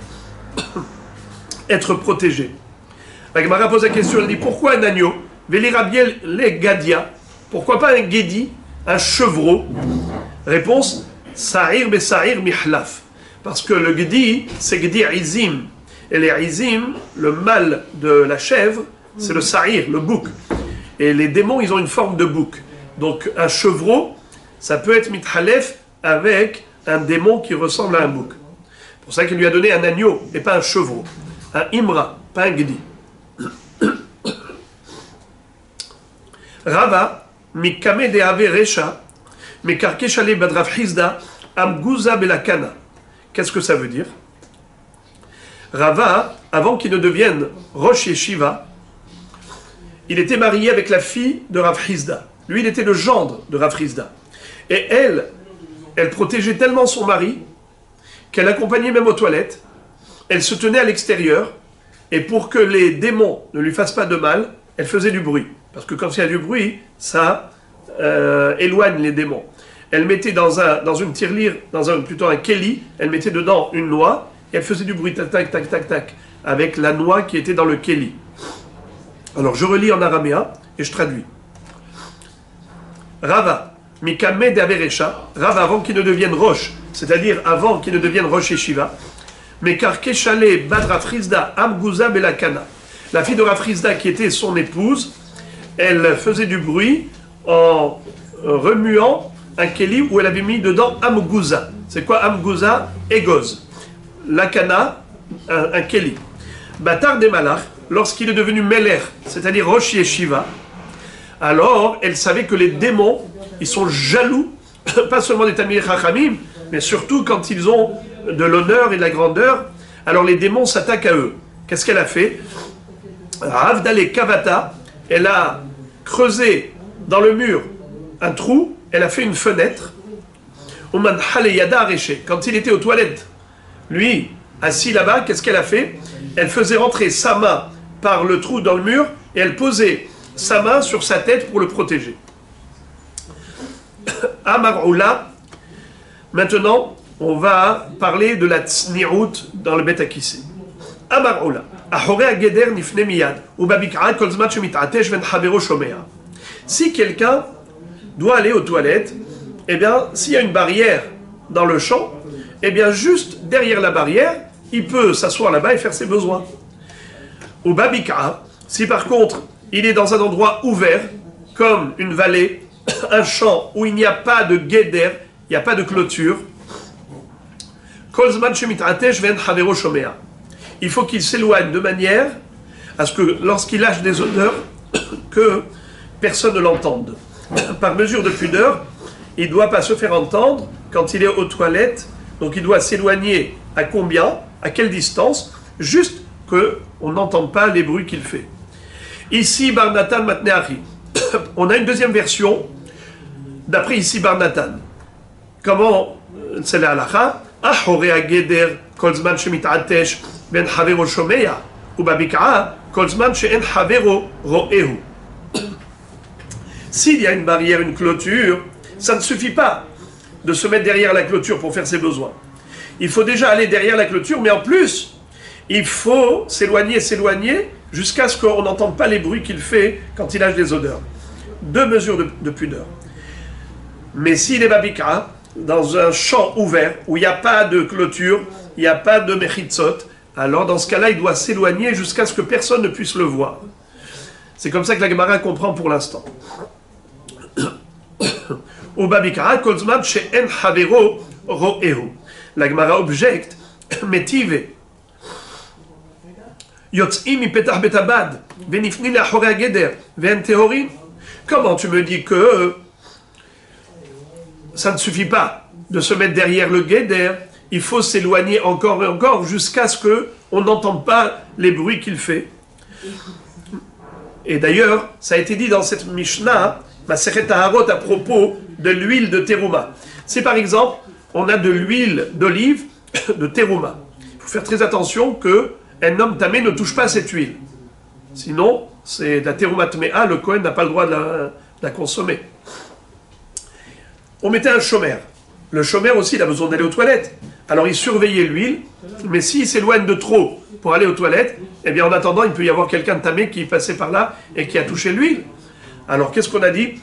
être protégé. La Gemara pose la question, elle dit pourquoi un agneau? Vélirabiel les gadia. Pourquoi pas un guédi, un chevreau? Réponse, sa'ir be sa'ir mihlaf. Parce que le gedi, c'est gedi izim. Et les izim, le mâle de la chèvre, c'est le sa'ir, le bouc. Et les démons, ils ont une forme de bouc. Donc un chevreau, ça peut être mithalef avec un démon qui ressemble à un bouc. C'est pour ça qu'il lui a donné un agneau et pas un chevreau. Un imra, pas un gedi. Rava, mikame de ave resha, mekarke shale badrav hizda, amguza belakana. Qu'est-ce que ça veut dire? Rava, avant qu'il ne devienne Rosh Yeshiva, il était marié avec la fille de Rav Hizda. Lui, il était le gendre de Rav Hizda. Et elle protégeait tellement son mari qu'elle l'accompagnait même aux toilettes. Elle se tenait à l'extérieur. Et pour que les démons ne lui fassent pas de mal, elle faisait du bruit. Parce que quand il y a du bruit, ça éloigne les démons. Elle mettait dans une tirelire, plutôt un keli, elle mettait dedans une noix, et elle faisait du bruit, tac, tac, tac, tac, tac, avec la noix qui était dans le keli. Alors je relis en araméen, et je traduis. Rava, mikame de averesha, Rava avant qu'il ne devienne roche, c'est-à-dire avant qu'il ne devienne roche Yeshiva, mais car Keshale Badra Frizda Amguza Belakana, la fille de Rafrizda qui était son épouse, elle faisait du bruit en remuant un keli où elle avait mis dedans Amguza. C'est quoi Amguza? Egoz. Lakana, un keli. Batar des Malach, lorsqu'il est devenu Meler, c'est-à-dire Rosh Yeshiva, alors elle savait que les démons, ils sont jaloux, pas seulement des Talmidei Chachamim, mais surtout quand ils ont de l'honneur et de la grandeur, alors les démons s'attaquent à eux. Qu'est-ce qu'elle a fait? Ravdale Kavata, elle a creusé dans le mur un trou, elle a fait une fenêtre. Oman Haleyada Areche, quand il était aux toilettes, lui, assis là-bas, qu'est-ce qu'elle a fait? Elle faisait rentrer sa main par le trou dans le mur et elle posait sa main sur sa tête pour le protéger. Amaroula, maintenant, on va parler de la tsni'ut dans le Bet Akissé. Amaroula, ahore ageder nifne miyad, ou babik'a kol zman shemit'atesh ven chavero shomea. Si quelqu'un doit aller aux toilettes, eh bien, s'il y a une barrière dans le champ, eh bien, juste derrière la barrière, il peut s'asseoir là-bas et faire ses besoins. Ou babik'a, si par contre, il est dans un endroit ouvert, comme une vallée, un champ où il n'y a pas de guéder, il n'y a pas de clôture, il faut qu'il s'éloigne de manière à ce que lorsqu'il lâche des odeurs, que personne ne l'entende. Par mesure de pudeur, il ne doit pas se faire entendre quand il est aux toilettes, donc il doit s'éloigner à combien, à quelle distance, juste qu'on n'entende pas les bruits qu'il fait. Ici, Barnatan Matneachi. On a une deuxième version, d'après ici Barnatan. Comment c'est la halakha? Ahore ageder kol zman shemit'atesh ben havero shomea ou babik'a kol zman she'en havero ro'ehu. S'il y a une barrière, une clôture, ça ne suffit pas de se mettre derrière la clôture pour faire ses besoins. Il faut déjà aller derrière la clôture, mais en plus, il faut s'éloigner jusqu'à ce qu'on n'entende pas les bruits qu'il fait quand il lâche des odeurs. 2 mesures de pudeur. Mais s'il est babika, dans un champ ouvert, où il n'y a pas de clôture, il n'y a pas de mechitzot, alors dans ce cas-là, il doit s'éloigner jusqu'à ce que personne ne puisse le voir. C'est comme ça que la Gemara comprend pour l'instant. Au babika, kolzman she'en havero ro'ehu. La Gemara objecte, metive. Yotzim ipetach betabad, venifni la'achore ageder, ve'en tehorim. Comment tu me dis que ça ne suffit pas de se mettre derrière le guéder, il faut s'éloigner encore et encore jusqu'à ce qu'on n'entende pas les bruits qu'il fait. Et d'ailleurs, ça a été dit dans cette Mishnah, Masechet Taharot, à propos de l'huile de terouma. C'est par exemple, on a de l'huile d'olive de terouma. Il faut faire très attention qu'un homme tamé ne touche pas cette huile. Sinon, c'est de la terouma tméa, le Kohen n'a pas le droit de la consommer. On mettait un chômeur. Le chômeur aussi, il a besoin d'aller aux toilettes. Alors il surveillait l'huile, mais s'il s'éloigne de trop pour aller aux toilettes, eh bien en attendant, il peut y avoir quelqu'un de tamé qui passait par là et qui a touché l'huile. Alors qu'est-ce qu'on a dit?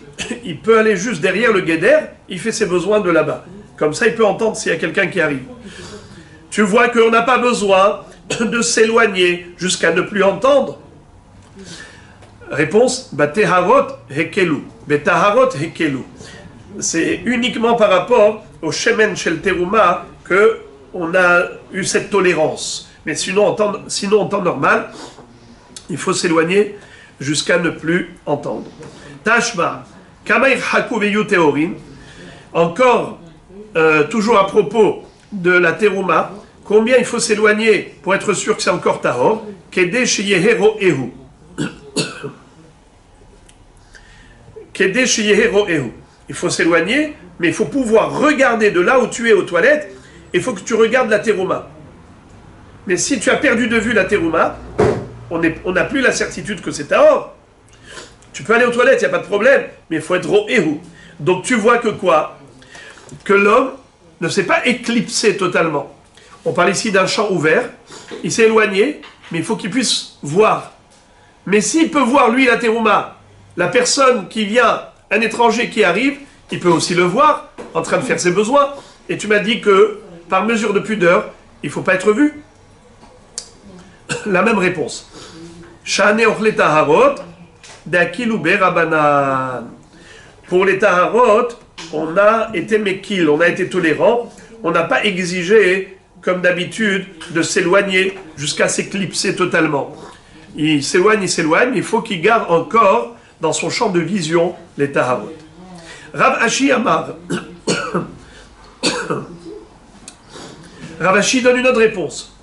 Il peut aller juste derrière le guéder, il fait ses besoins de là-bas. Comme ça, il peut entendre s'il y a quelqu'un qui arrive. Tu vois qu'on n'a pas besoin de s'éloigner jusqu'à ne plus entendre. Réponse, Teharot hekelu. Betaharot hekelu. C'est uniquement par rapport au shemen shel terouma qu'on a eu cette tolérance. Mais sinon, en temps normal, il faut s'éloigner jusqu'à ne plus entendre. Tashma, kamair haku veyu teorin. Encore, toujours à propos de la terouma, combien il faut s'éloigner pour être sûr que c'est encore tahor? Kede sheyehero ehu. Kede sheyehero ehu. Il faut s'éloigner, mais il faut pouvoir regarder de là où tu es aux toilettes, il faut que tu regardes la terouma. Mais si tu as perdu de vue la terouma, on n'a plus la certitude que c'est tahor. Tu peux aller aux toilettes, il n'y a pas de problème, mais il faut être ro'ehu. Donc tu vois que quoi? Que l'homme ne s'est pas éclipsé totalement. On parle ici d'un champ ouvert, il s'est éloigné, mais il faut qu'il puisse voir. Mais s'il peut voir, lui, la terouma, la personne qui vient, un étranger qui arrive, il peut aussi le voir, en train de faire ses besoins. Et tu m'as dit que, par mesure de pudeur, il ne faut pas être vu. La même réponse. Shane ochle taharot, d'akil berabanan. Pour les taharot, on a été mekil, on a été tolérant, on n'a pas exigé, comme d'habitude, de s'éloigner jusqu'à s'éclipser totalement. Il s'éloigne, il faut qu'il garde encore dans son champ de vision les taharot. Rav Ashi Amar. Rav Ashi donne une autre réponse.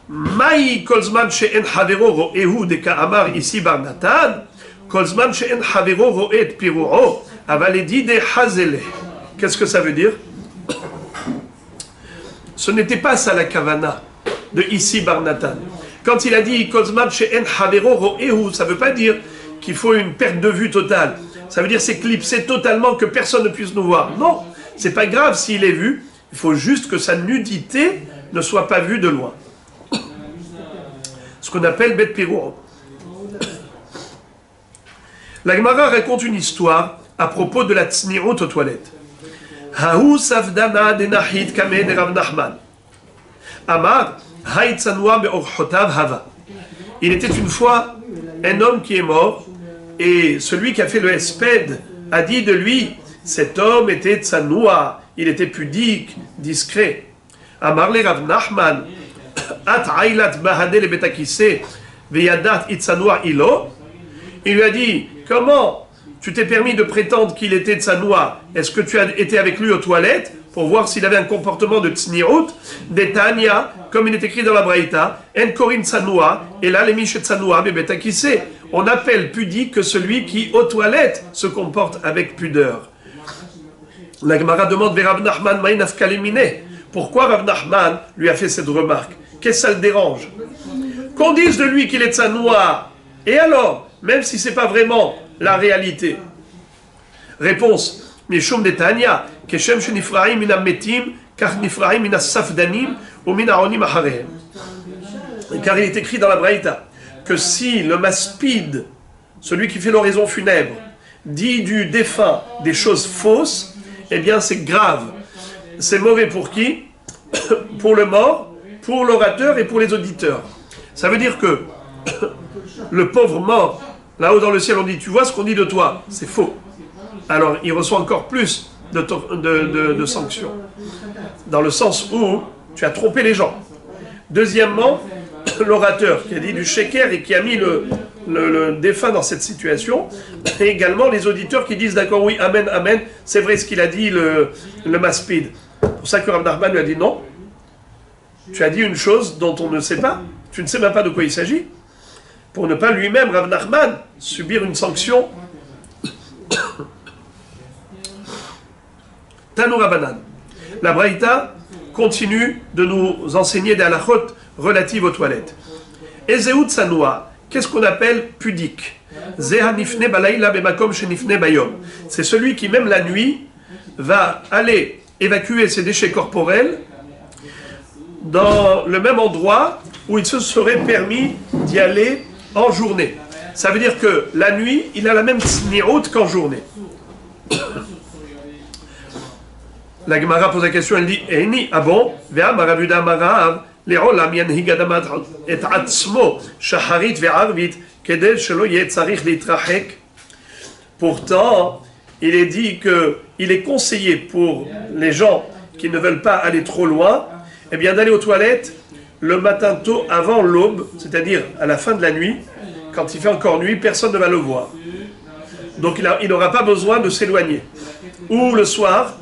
Maï kolzman she'en havero ro'ehu deka amar ici bar Natan, kolzman she'en havero ro'et piru'o, avaledi de hazele. Qu'est-ce que ça veut dire? Ce n'était pas ça la kavana de ici bar Natan. Quand il a dit kolzman she'en havero ro'ehu, ça ne veut pas dire qu'il faut une perte de vue totale. Ça veut dire s'éclipser totalement, que personne ne puisse nous voir. Non, c'est pas grave s'il est vu, il faut juste que sa nudité ne soit pas vue de loin. Ce qu'on appelle Bet Pirour. La Gemara raconte une histoire à propos de la tsni'ut aux toilettes. Haou safdana de nahid kame de Rav Nachman. Amar, haït sanwa be'orchotav hava. Il était une fois un homme qui est mort, et celui qui a fait le hesped a dit de lui, cet homme était tsanoua, il était pudique, discret. Amar le Rav Nachman, at ailat bahade le betakise, veyadat itzanoua ilo. Il lui a dit, comment tu t'es permis de prétendre qu'il était tsanoua? Est-ce que tu as été avec lui aux toilettes pour voir s'il avait un comportement de tsni'ut? Detania, comme il est écrit dans la Braïta, en korin tsanoua, et là les miches tsanoua bebetakise. On appelle pudique que celui qui, aux toilettes, se comporte avec pudeur. La Gemara demande vers Rav Nachman, Maïnaf Kalemine. Pourquoi Rav Nachman lui a fait cette remarque? Qu'est-ce que ça le dérange? Qu'on dise de lui qu'il est tsanoua. Et alors, même si ce n'est pas vraiment la réalité. Réponse. Mishum Netanya, Keshem Shenifraim mina metim, Kach Nifraim mina safdanim, ou mina onim acharehem. Car il est écrit dans la Braïta que si le maspide, celui qui fait l'oraison funèbre, dit du défunt des choses fausses, eh bien c'est grave. C'est mauvais pour qui? Pour le mort, pour l'orateur et pour les auditeurs. Ça veut dire que le pauvre mort, là-haut dans le ciel, on dit, tu vois ce qu'on dit de toi? C'est faux. Alors il reçoit encore plus de sanctions. Dans le sens où tu as trompé les gens. Deuxièmement, l'orateur qui a dit du sheker et qui a mis le défunt dans cette situation, et également les auditeurs qui disent d'accord, oui, amen, amen, c'est vrai ce qu'il a dit le maspid. C'est pour ça que Rav Nachman lui a dit non, tu as dit une chose dont on ne sait pas, tu ne sais même pas de quoi il s'agit, pour ne pas lui-même, Rav Nachman, subir une sanction. Tanu Rabbanan. La Braïta continue de nous enseigner des halachot relatives aux toilettes. Ezeut Sanoa, qu'est-ce qu'on appelle pudique? Zeha nifne balayla bemakom shenifne bayom. C'est celui qui, même la nuit, va aller évacuer ses déchets corporels dans le même endroit où il se serait permis d'y aller en journée. Ça veut dire que la nuit, il a la même tsni'ut qu'en journée. La Gemara pose la question, elle dit Eni, ah bon? Ve'amar Rav Yehuda amar Rav, le'olam yanhig adam et atzmo shacharit ve'arvit kedel shelo yeh tzarich litrachek. Pourtant, il est dit que il est conseillé pour les gens qui ne veulent pas aller trop loin, eh bien d'aller aux toilettes le matin tôt avant l'aube, c'est-à-dire à la fin de la nuit, quand il fait encore nuit, personne ne va le voir. Donc il n'aura pas besoin de s'éloigner. Ou le soir,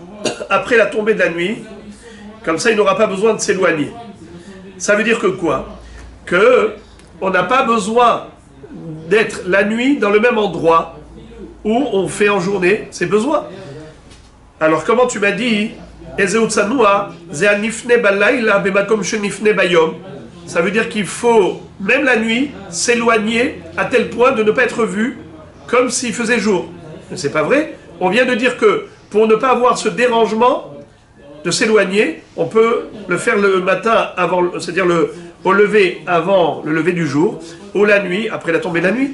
après la tombée de la nuit, comme ça il n'aura pas besoin de s'éloigner. Ça veut dire que quoi? Que on n'a pas besoin d'être la nuit dans le même endroit où on fait en journée ses besoins. Alors comment tu m'as dit ça veut dire qu'il faut, même la nuit, s'éloigner à tel point de ne pas être vu comme s'il faisait jour. Mais c'est pas vrai. On vient de dire que pour ne pas avoir ce dérangement de s'éloigner, on peut le faire le matin avant, c'est-à-dire au lever avant le lever du jour, ou la nuit après la tombée de la nuit.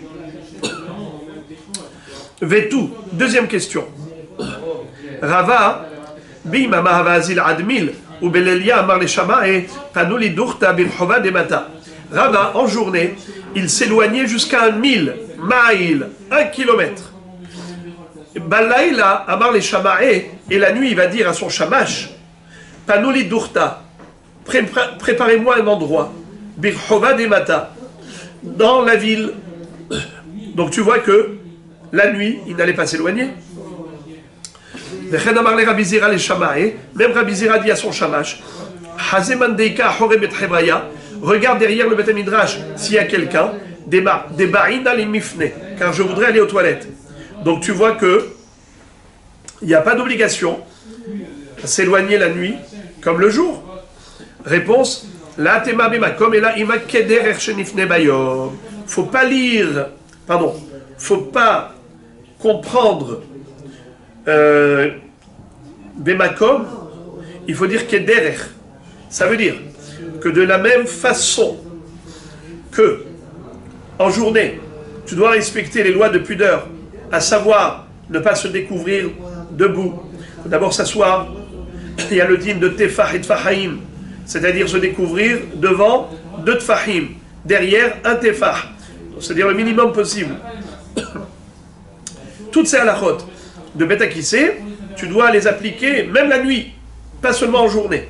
Vetou, deuxième question. Rava, bima mahavazil admil, ou belelia amar le shamae, panuli durta bin chova de mata. Rava, en journée, il s'éloignait jusqu'à 1000 maïl, 1 kilomètre. Balaïla amar les shamae, et la nuit il va dire à son shamash, panuli durta, préparez-moi un endroit, birchova de mata, dans la ville. Donc tu vois que la nuit il n'allait pas s'éloigner. Même Rabbi Zira dit à son shamash, regarde derrière le Beth Midrash s'il y a quelqu'un, des ba'ina les mifne, car je voudrais aller aux toilettes. Donc tu vois que il n'y a pas d'obligation à s'éloigner la nuit comme le jour. Réponse, la tema bemakom et la ima keder erchenifne bayom. Faut pas lire, pardon, faut pas comprendre bemakom, il faut dire kederer. Ça veut dire que de la même façon que en journée, tu dois respecter les lois de pudeur, à savoir ne pas se découvrir debout, d'abord s'asseoir. Il y a le dîme de tefah et tfahaim, c'est-à-dire se découvrir devant 2 tfahim, derrière un tefah, c'est-à-dire le minimum possible. Toutes ces halachot de Beth Akissé, tu dois les appliquer même la nuit, pas seulement en journée.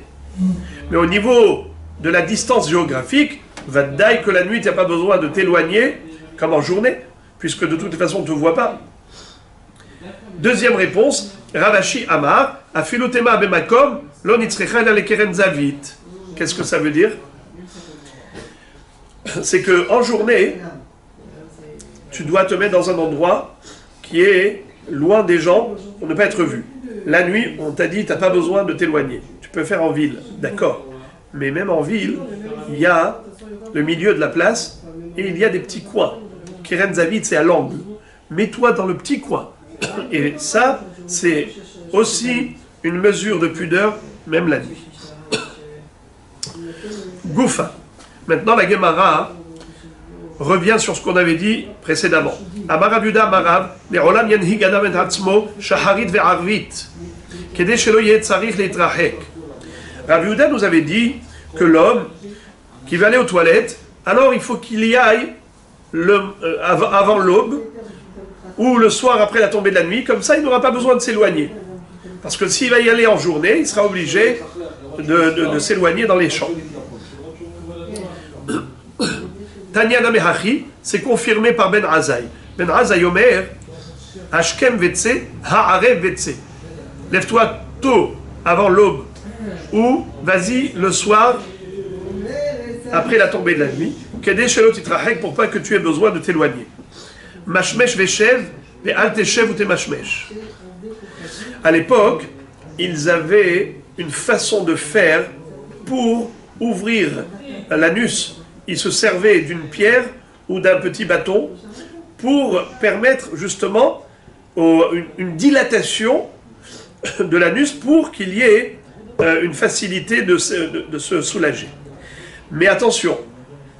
Mais au niveau de la distance géographique, va d'aille que la nuit, tu n'as pas besoin de t'éloigner comme en journée, puisque de toute façon, on ne te voit pas. Deuxième réponse, Ravashi Amar, Afilotema Bemakom, Lonitzrecha Lekeren Zavit. Qu'est-ce que ça veut dire? C'est qu'en journée, tu dois te mettre dans un endroit qui est loin des gens pour ne pas être vu. La nuit, on t'a dit, tu n'as pas besoin de t'éloigner. Tu peux faire en ville, d'accord. Mais même en ville, il y a le milieu de la place et il y a des petits coins. Keren Zavit, c'est à l'angle. Mets-toi dans le petit coin. Et ça, c'est aussi une mesure de pudeur, même la nuit. Goufa. Maintenant, la Gemara revient sur ce qu'on avait dit précédemment. Amar Rav Yehuda Amar Rav, Le'olam yanhig adam et atzmo shaharit ve'arvit, kedei shelo yeh tzarich leitrachek. Rav Yehuda nous avait dit que l'homme qui va aller aux toilettes, alors il faut qu'il y aille avant l'aube ou le soir après la tombée de la nuit, comme ça il n'aura pas besoin de s'éloigner. Parce que s'il va y aller en journée, il sera obligé de s'éloigner dans les champs. Tanya Namehachi, c'est confirmé par Ben Azaï. Ben Azaï Omer, Ashkem Vetse, Ha'arev Vetse. Lève-toi tôt avant l'aube, ou vas-y le soir après la tombée de la nuit, Kedei shelo titrachek, pour pas que tu aies besoin de t'éloigner. Mashmesh veshev, ve'al teshev ou temashmesh. À l'époque, ils avaient une façon de faire pour ouvrir l'anus. Ils se servaient d'une pierre ou d'un petit bâton pour permettre justement une dilatation de l'anus pour qu'il y ait une facilité de se soulager. Mais attention,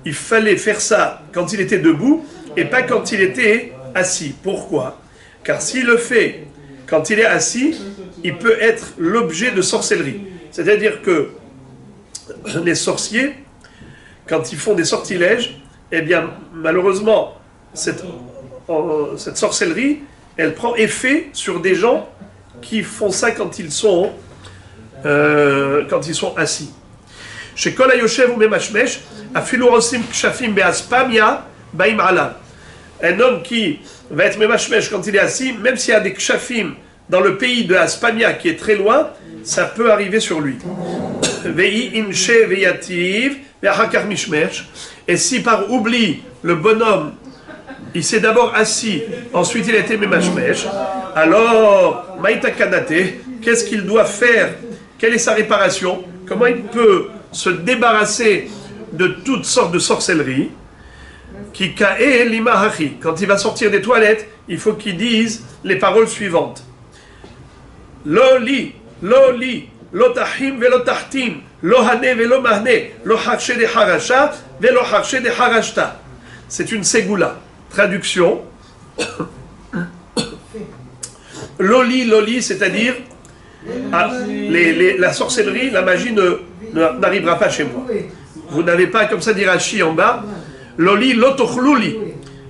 il fallait faire ça quand il était debout et pas quand il était assis. Pourquoi? Car s'il le fait quand il est assis, il peut être l'objet de sorcellerie. C'est-à-dire que les sorciers, quand ils font des sortilèges, eh bien, malheureusement, cette sorcellerie, elle prend effet sur des gens qui font ça quand ils sont assis. Chez Kol HaYoshev ou Memashmesh, Afilu Rosim Kshafim Be'aspamia Baim Alav. Un homme qui va être Memashmesh quand il est assis, même s'il y a des Kshafim dans le pays de Aspamia qui est très loin, ça peut arriver sur lui. Et si par oubli, le bonhomme, il s'est d'abord assis, ensuite il a été Memashmesh, alors, Maïta Kanate, qu'est-ce qu'il doit faire? Quelle est sa réparation? Comment il peut se débarrasser de toutes sortes de sorcelleries? Qui ka'e limahachi. Quand il va sortir des toilettes, il faut qu'il dise les paroles suivantes. Lo li, lo tahim velo tahtim, lo hane velo mahne, lo harshe de harasha, velo harshe de harashta. C'est une ségoula. Traduction. Loli, c'est-à-dire la sorcellerie, la magie n'arrivera pas chez moi. Vous n'avez pas comme ça dit Rashi en bas. Loli, lotochluli.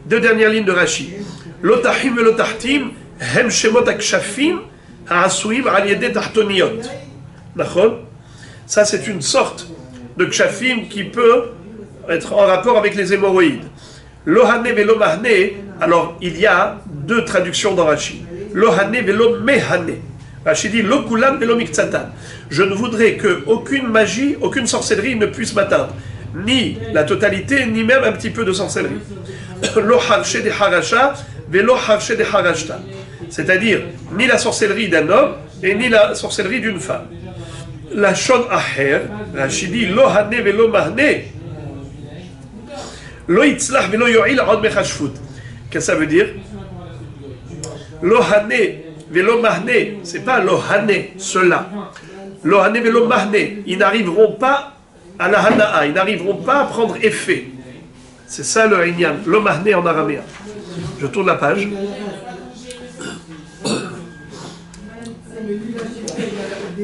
Deux dernières lignes de Rashi. Lotahim et lotahtim, hem shemot akshafim, ha'asuim al yede tahtoniot. D'accord? Ça, c'est une sorte de kshafim qui peut être en rapport avec les hémorroïdes. Lohane velo mahne, alors il y a deux traductions dans Rashi. Lohane velo mehane. Rashi dit lo kulam velo miktsatan. Je ne voudrais qu'aucune magie, aucune sorcellerie ne puisse m'atteindre. Ni la totalité, ni même un petit peu de sorcellerie. Lo harshe de harasha, velo harshe de harashta. C'est-à-dire, ni la sorcellerie d'un homme, et ni la sorcellerie d'une femme. La shon aher, Rashi dit lo hane velo mahne. Lo itzlach velo yo'il od mechashfut. Qu'est-ce que ça veut dire? Lo hane velo mahne, c'est pas lo hane, cela. Lo hane velo mahne, ils n'arriveront pas à la hana'a, ils n'arriveront pas à prendre effet. C'est ça le inyan, lo mahne en araméen. Je tourne la page.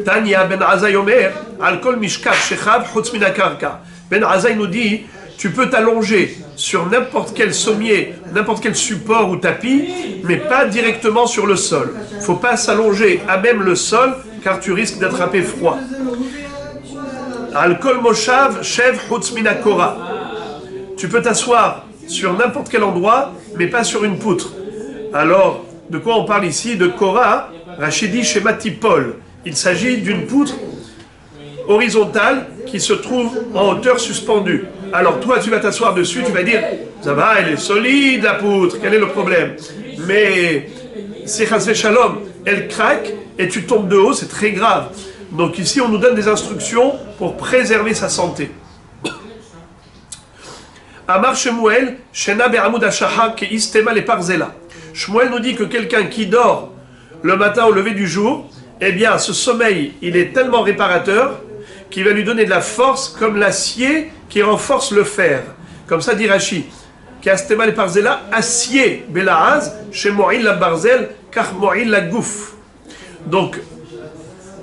Tanya Ben Azaï Omer, al kol mishkaf shechav chutz min hakarka. Ben Azaï nous dit, tu peux t'allonger sur n'importe quel sommier, n'importe quel support ou tapis, mais pas directement sur le sol. Il ne faut pas s'allonger à même le sol, car tu risques d'attraper froid. Al kol moshav shev chutz min hakora. Tu peux t'asseoir sur n'importe quel endroit, mais pas sur une poutre. Alors, de quoi on parle ici? De Korah, Rachidi Shematipol. Il s'agit d'une poutre horizontale qui se trouve en hauteur suspendue. Alors toi, tu vas t'asseoir dessus, tu vas dire, ça va, elle est solide la poutre, quel est le problème? Mais si Chasvé Shalom, elle craque et tu tombes de haut, c'est très grave. Donc ici, on nous donne des instructions pour préserver sa santé. Amar Shemuel, Shena Be'amud HaShahar Ke Istema Le Parzela. Shmuel nous dit que quelqu'un qui dort le matin au lever du jour, eh bien, ce sommeil, il est tellement réparateur qu'il va lui donner de la force comme l'acier qui renforce le fer. Comme ça dit Rashi. Kastema le Parzela, acier, Belaaz, chez Moïl la Barzel, car Moïl la Gouf. Donc,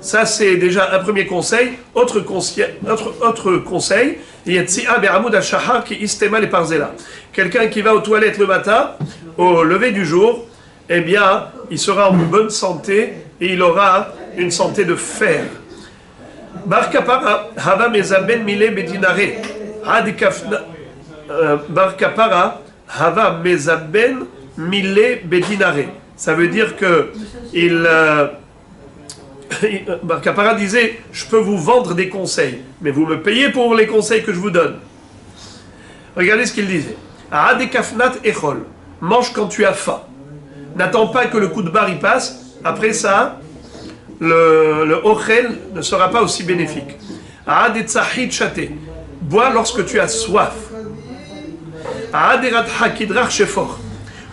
ça c'est déjà un premier conseil. Autre conseil, Yetsia Be'amoud al-Shahar qui istema le Parzela. Quelqu'un qui va aux toilettes le matin, au lever du jour, eh bien, il sera en bonne santé et il aura une santé de fer. Bar Kapara, Hava Mezaben Mile Bedinare. Bar Kapara, Hava Mezaben Mile Bedinare. Ça veut dire que Bar Kapara disait, je peux vous vendre des conseils, mais vous me payez pour les conseils que je vous donne. Regardez ce qu'il disait. Adekafnat echol. Mange quand tu as faim. N'attends pas que le coup de barre y passe. Après ça, le ochel ne sera pas aussi bénéfique. Adetzahit chate. Bois lorsque tu as soif. Aderatha kidrach shefor.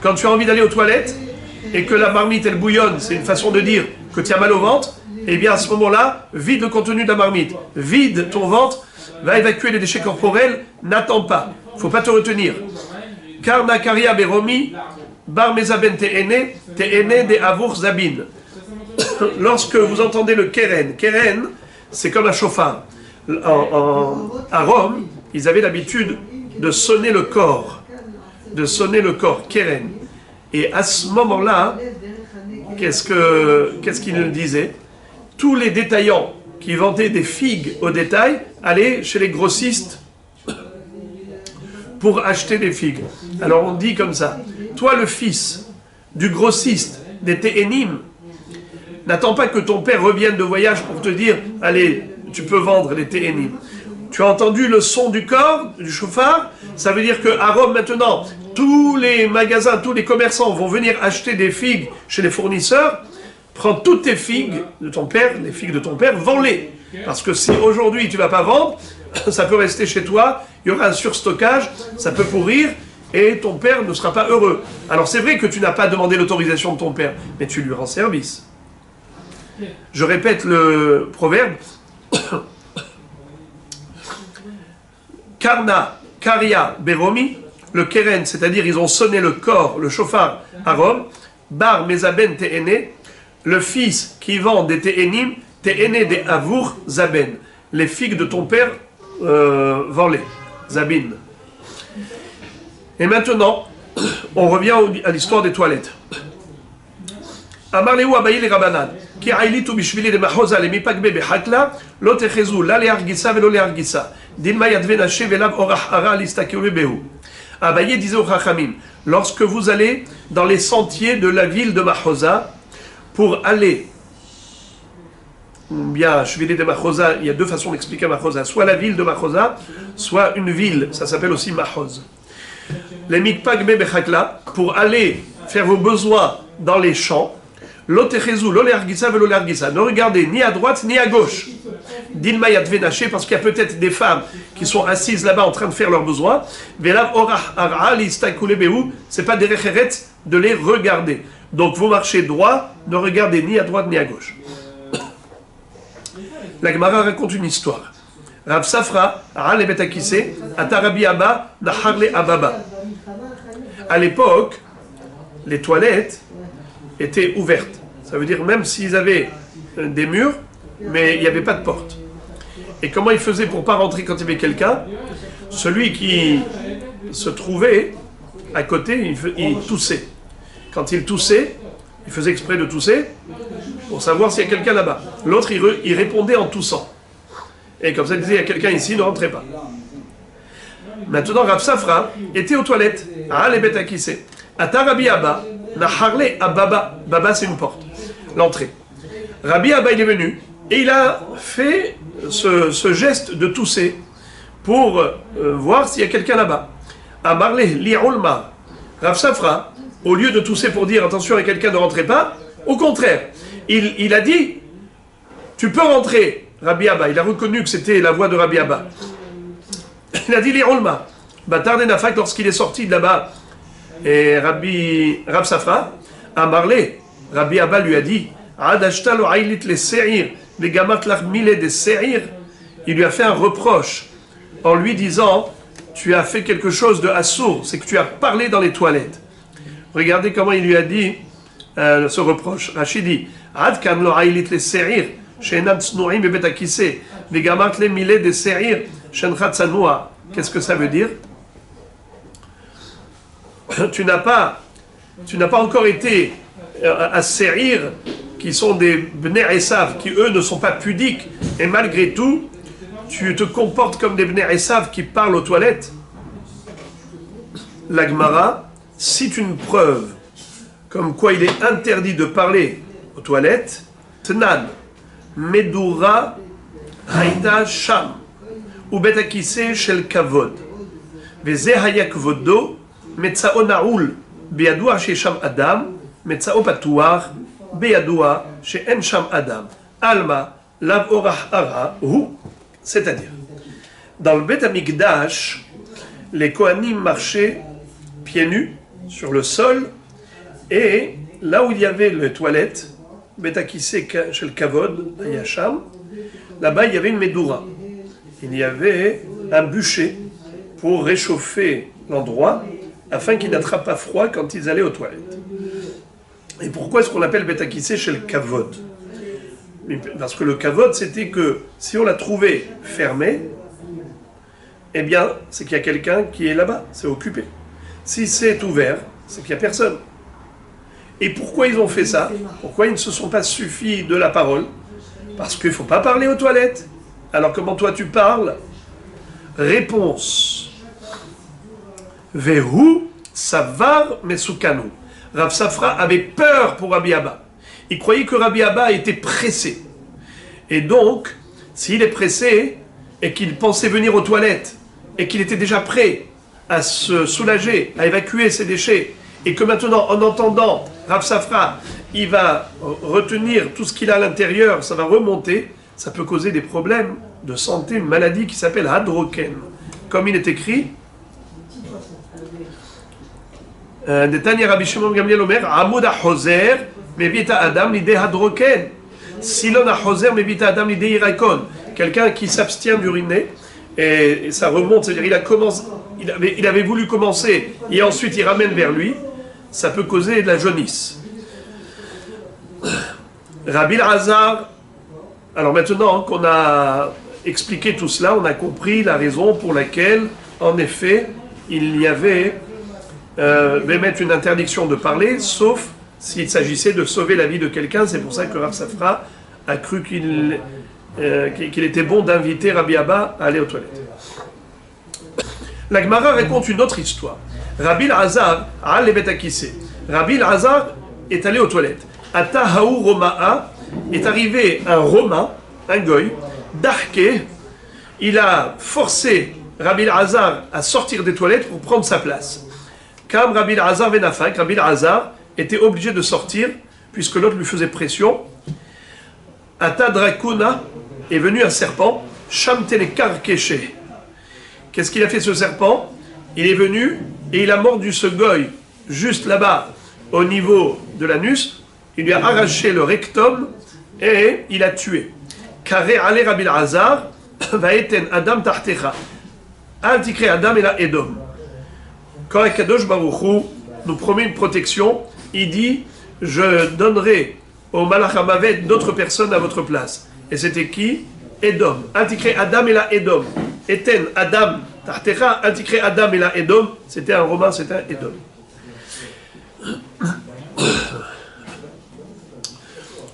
Quand tu as envie d'aller aux toilettes et que la marmite elle bouillonne, c'est une façon de dire que tu as mal au ventre, eh bien à ce moment-là, vide le contenu de la marmite. Vide ton ventre, va évacuer les déchets corporels, n'attends pas. Il ne faut pas te retenir. Karna karia beromi, bar mezaben te'ene de avour zabin. Lorsque vous entendez le keren, keren, c'est comme un chauffard. À Rome, ils avaient l'habitude de sonner le corps. Keren. Et à ce moment-là, qu'est-ce qu'ils disaient? Tous les détaillants qui vendaient des figues au détail allaient chez les grossistes pour acheter des figues. Alors on dit comme ça, toi le fils du grossiste des Téhénim, n'attends pas que ton père revienne de voyage pour te dire, allez, tu peux vendre les Téhénim. Tu as entendu le son du corps, du chauffard? Ça veut dire qu'à Rome maintenant, tous les magasins, tous les commerçants vont venir acheter des figues chez les fournisseurs. Prends toutes tes figues de ton père, les figues de ton père, vends-les. Parce que si aujourd'hui tu ne vas pas vendre, ça peut rester chez toi, il y aura un surstockage, ça peut pourrir, et ton père ne sera pas heureux. Alors c'est vrai que tu n'as pas demandé l'autorisation de ton père, mais tu lui rends service. Je répète le proverbe. Karna, Karia, Beromi, le keren, c'est-à-dire ils ont sonné le corps, le chauffard à Rome, Bar Mezaben Te'ene, le fils qui vend des Te'enim, Te'ene des Avour Zaben. Les figues de ton père, vend-les, Zabin. Et maintenant, on revient à l'histoire des toilettes. Amar lehu Abaye le Rabanan, ki ailitu bishvili de mahoza le mipagbe behakla, lo techezu la le argisa velo le argisa, dilma yadve nashe velav orach ara listakeru behu. Abaye disait aux Chachamim, lorsque vous allez dans les sentiers de la ville de Mahoza, pour aller, bien, Shvili de Mahoza, il y a deux façons d'expliquer Mahoza, soit la ville de Mahoza, soit une ville, ça s'appelle aussi Mahoz. Les mikpagbe bechakla, pour aller faire vos besoins dans les champs, l'otechezou, l'olergisa, velolergisa, ne regardez ni à droite ni à gauche. Dilma yadvenaché, parce qu'il y a peut-être des femmes qui sont assises là-bas en train de faire leurs besoins. Velav orach ara listakulebeu, c'est pas des recheret de les regarder. Donc vous marchez droit, ne regardez ni à droite ni à gauche. La Gemara raconte une histoire. Rav Safra, Ara le Betakise, Atarabi Abba, Naharle Ababa. À l'époque, les toilettes étaient ouvertes. Ça veut dire même s'ils avaient des murs, mais il n'y avait pas de porte. Et comment ils faisaient pour ne pas rentrer quand il y avait quelqu'un? Celui qui se trouvait à côté, il toussait. Quand il toussait, il faisait exprès de tousser pour savoir s'il y a quelqu'un là-bas. L'autre, il répondait en toussant. Et comme ça, il disait, il y a quelqu'un ici, ne rentrez pas. Maintenant, Rav Safra était aux toilettes. Ah, les bêtes à qui c'est? Ata Rabbi Abba, Naharle Ababa. Baba, c'est une porte. L'entrée. Rabbi Abba, il est venu et il a fait ce geste de tousser pour voir s'il y a quelqu'un là-bas. Amarle li'ulma. Rav Safra, au lieu de tousser pour dire attention, il y a quelqu'un, ne rentrez pas, au contraire, il a dit tu peux rentrer. Rabbi Abba, il a reconnu que c'était la voix de Rabbi Abba. Il a dit li'ulma. Batar de Nafak, lorsqu'il est sorti de là-bas, et Rav Safra, Amarle, Rabbi Abba lui a dit Adashta lo ailit le se'ir, le gamat lach mile de se'ir. Il lui a fait un reproche en lui disant tu as fait quelque chose de assour, c'est que tu as parlé dans les toilettes. Regardez comment il lui a dit ce reproche. Rachid dit Ad kan lo ailit le se'ir, she'enam tsnu'im bebet hakiseh, vegamart le milé de se'ir, she'encha tsanua. Qu'est-ce que ça veut dire? Tu n'as pas encore été à se'ir, qui sont des Bnei Esav, qui eux ne sont pas pudiques, et malgré tout, tu te comportes comme des Bnei Esav qui parlent aux toilettes. La Gemara cite une preuve comme quoi il est interdit de parler aux toilettes. Tnan, Medura, Haïta, Sham, ou Bet hakiseh shel kavod, veze haya kvodo, metzao naoul, biadoua shesham adam, metzao patuar, biadoua she'en sham adam, alma, lav orach hara, hu. C'est-à-dire, dans le Bet Hamikdash, les Kohanim marchaient pieds nus sur le sol, et là où il y avait les toilettes, Bet hakiseh shel kavod, Yasham, là-bas il y avait une Médoura. Il y avait un bûcher pour réchauffer l'endroit afin qu'ils n'attrapent pas froid quand ils allaient aux toilettes. Et pourquoi est-ce qu'on l'appelle Bet hakiseh shel kavod? Parce que le kavod, c'était que si on l'a trouvé fermé, eh bien, c'est qu'il y a quelqu'un qui est là-bas, c'est occupé. Si c'est ouvert, c'est qu'il n'y a personne. Et pourquoi ils ont fait ça? Pourquoi ils ne se sont pas suffis de la parole? Parce qu'il ne faut pas parler aux toilettes. Alors comment toi tu parles? Réponse. Vehu savar mesukanu. Rav Safra avait peur pour Rabbi Abba. Il croyait que Rabbi Abba était pressé. Et donc, s'il est pressé et qu'il pensait venir aux toilettes et qu'il était déjà prêt à se soulager, à évacuer ses déchets, et que maintenant, en entendant Rav Safra, il va retenir tout ce qu'il a à l'intérieur, ça va remonter, ça peut causer des problèmes de santé, une maladie qui s'appelle Hadroken. Comme il est écrit, Netanya Rabbi Shimon Gamliel Omer, Amud HaChozer, Mevita Adam l'idée Hadroken. Silon HaChozer, Mevita Adam l'idée Irakon. Quelqu'un qui s'abstient d'uriner, et ça remonte, c'est-à-dire il avait voulu commencer, et ensuite il ramène vers lui, ça peut causer de la jaunisse. Rabbi Elazar, alors maintenant qu'on a expliqué tout cela, on a compris la raison pour laquelle, en effet, il y avait mettre une interdiction de parler, sauf s'il s'agissait de sauver la vie de quelqu'un. C'est pour ça que Rav Safra a cru qu'il était bon d'inviter Rabbi Abba à aller aux toilettes. La Gemara raconte une autre histoire. Rabbi Elazar a les Bet hakiseh. Rabbi Elazar est allé aux toilettes. Ata haou roma'a, est arrivé un Romain, un goy, d'Arké. Il a forcé Rabbi Elazar à sortir des toilettes pour prendre sa place. Comme Rabbi Elazar venafak, Rabbi Elazar était obligé de sortir puisque l'autre lui faisait pression. Ata Dracona, est venu un serpent, Shamtelekar Keshe. Qu'est-ce qu'il a fait ce serpent? Il est venu et il a mordu ce goy juste là-bas au niveau de l'anus. Il lui a arraché le rectum et il a tué. Karé ale Rabbi Elazar va eten Adam tartecha. Antikre Adam et la Edom. Quand Akadosh Baruch Hu nous promet une protection, il dit je donnerai au Malach HaMavet d'autres personnes à votre place. Et c'était qui? Edom. Antikre Adam et la Edom. Eten Adam tartecha. Antikre Adam et la Edom. C'était un Romain, c'était un Edom.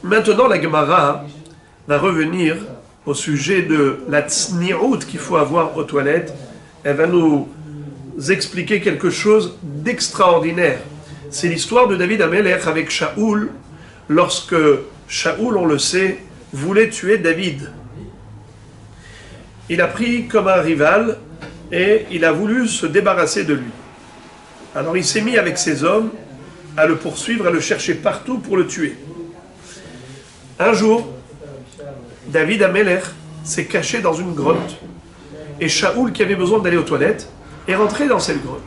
Maintenant, la Gemara va revenir au sujet de la tsniout qu'il faut avoir aux toilettes. Elle va nous expliquer quelque chose d'extraordinaire. C'est l'histoire de David Amelech avec Shaoul, lorsque Shaoul, on le sait, voulait tuer David. Il a pris comme un rival et il a voulu se débarrasser de lui. Alors il s'est mis avec ses hommes à le poursuivre, à le chercher partout pour le tuer. Un jour, David Amelech s'est caché dans une grotte. Et Shaoul, qui avait besoin d'aller aux toilettes, est rentré dans cette grotte.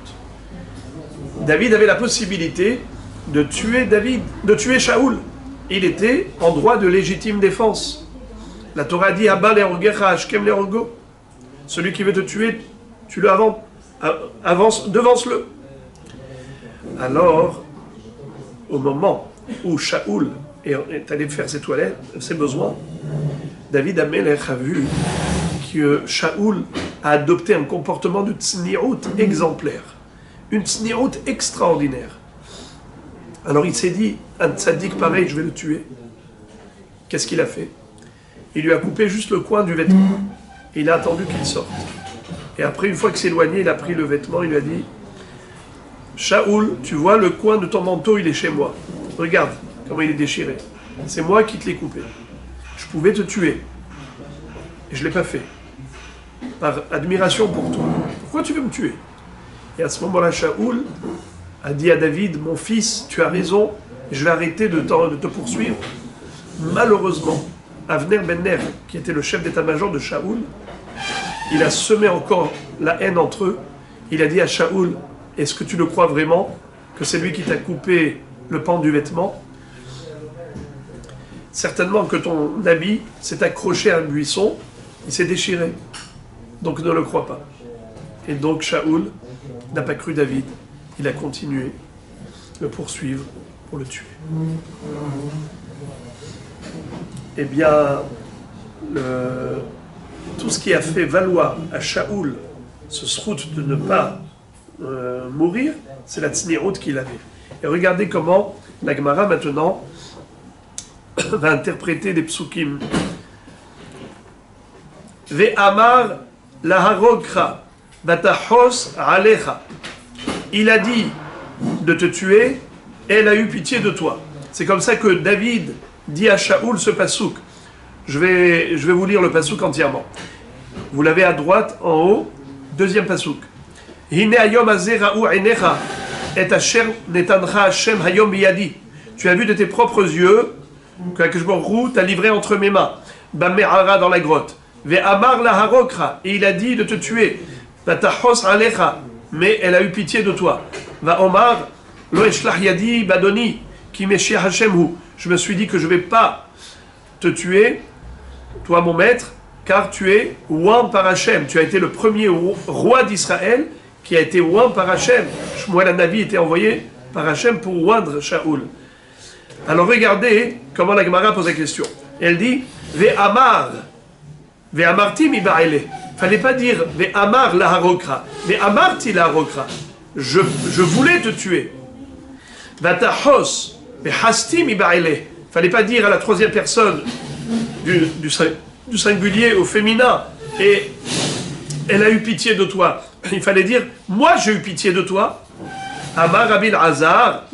David avait la possibilité de tuer Shaoul. Il était en droit de légitime défense. La Torah dit Abba le'orgecha ashkem le'orgo. Celui qui veut te tuer, tue-le avant devance-le. Alors, au moment où Shaoul est allé faire ses toilettes, ses besoins, David Amelech a vu que Shaoul a adopté un comportement de tsniout exemplaire, une tsniout extraordinaire. Alors il s'est dit, un tzaddik pareil, je vais le tuer. Qu'est-ce qu'il a fait? Il lui a coupé juste le coin du vêtement. Et il a attendu qu'il sorte. Et après, une fois qu'il s'est éloigné, il a pris le vêtement, il lui a dit, Shaoul, tu vois, le coin de ton manteau, il est chez moi. Regarde comment il est déchiré. C'est moi qui te l'ai coupé. Je pouvais te tuer. Et je ne l'ai pas fait. Par admiration pour toi. Pourquoi tu veux me tuer? Et à ce moment-là, Shaoul a dit à David, mon fils, tu as raison, je vais arrêter de te poursuivre. Malheureusement, Avner ben Ner, qui était le chef d'état-major de Shaoul, il a semé encore la haine entre eux. Il a dit à Shaoul, est-ce que tu le crois vraiment que c'est lui qui t'a coupé le pan du vêtement? Certainement que ton habit s'est accroché à un buisson, il s'est déchiré. Donc ne le crois pas. Et donc Shaoul n'a pas cru David. Il a continué de le poursuivre pour le tuer. Eh bien, tout ce qui a fait valoir à Shaoul ce srout de ne pas mourir, c'est la tsniout qu'il avait. Et regardez comment la Gemara maintenant va interpréter des psukim. Ve'amar laharokra batahos alecha. Il a dit de te tuer, elle a eu pitié de toi. C'est comme ça que David dit à Shaoul ce pasouk. Je vais vous lire le pasouk entièrement. Vous l'avez à droite, en haut, deuxième pasouk. Hine hayom hazeh ra'u einecha et asher netancha Hashem hayom biyadi. Tu as vu de tes propres yeux que Akadosh Baruch Hu t'a livré entre mes mains. Bame'ara dans la grotte. Ve'amar laharokra. Et il a dit de te tuer. Vatahos alecha. Mais elle a eu pitié de toi. Va Omar, lo eshlach yadi badoni, ki meshia Hashem hu. Je me suis dit que je ne vais pas te tuer, toi mon maître, car tu es oint par Hashem. Tu as été le premier roi d'Israël qui a été oint par Hashem. Shmuel Hanavi était envoyé par Hashem pour oindre Shaoul. Alors regardez comment la Gemara pose la question. Elle dit, Ve'amar, Ve'amarti mi ba'ele. Fallait pas dire Ve'amar la harokra, Ve'amarti la harokra. Je voulais te tuer. Vatahos, Ve'hasti mi ba'ele. Fallait pas dire à la troisième personne du singulier au féminin. Et elle a eu pitié de toi. Il fallait dire, moi j'ai eu pitié de toi. Amar Rabbi Hazar.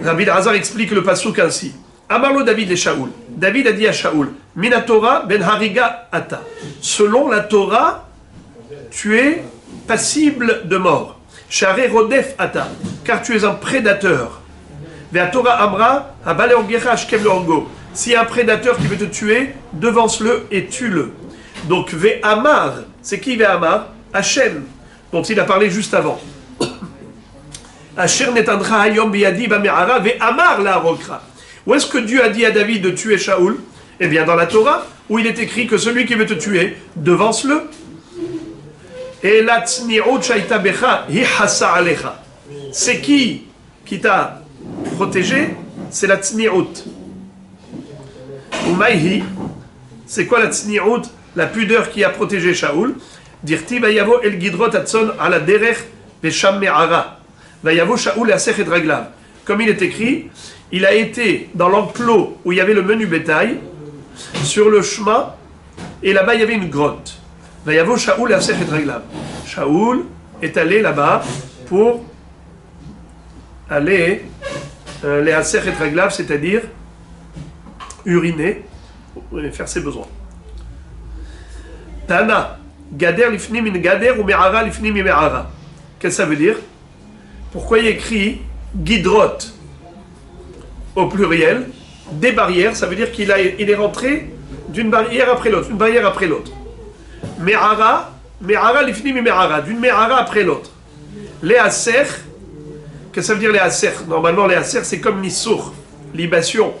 Rabbi Hazar explique le passouk ainsi. Amarlo David et Shaoul. David a dit à Shaoul, Minatora ben hariga ata. Selon la Torah, tu es passible de mort. Share rodef ata, car tu es un prédateur. Vea Torah amra, abale orgecha ashkem le orgo. S'il y a un prédateur qui veut te tuer, devance-le et tue-le. Donc ve amar, c'est qui ve amar? Hashem, dont il a parlé juste avant. Asher netandra hayom biyadi bame'ara ve amar la rokra. Où est-ce que Dieu a dit à David de tuer Shaoul? Eh bien dans la Torah, où il est écrit que celui qui veut te tuer, devance-le. Et la tsni'ut shaita becha hi hassa alecha. C'est qui t'a protégé? C'est la tsni'ut. Umayhi, c'est quoi la tsni'ut? La pudeur qui a protégé Shaoul. Dirti vayavo el gidrot atson ala derech vesham me'ara. Vayavo Shaoul asech et raglav. Comme il est écrit, il a été dans l'enclos où il y avait le menu bétail, sur le chemin, et là-bas il y avait une grotte. Vayavo Shaoul asech et raglav. Shaoul est allé là-bas pour aller les asech et raglav, c'est-à-dire uriner, faire ses besoins. Tana, gader lifnim min gader ou me'ara lifnim min me'ara. Qu'est-ce que ça veut dire? Pourquoi il y a écrit guidrot au pluriel? Des barrières, ça veut dire qu'il est rentré d'une barrière après l'autre, une barrière après l'autre. Me'ara, me'ara lifnim min me'ara, d'une me'ara après l'autre. Les aser, qu'est-ce que ça veut dire les aser? Normalement les aser c'est comme nissour, libation,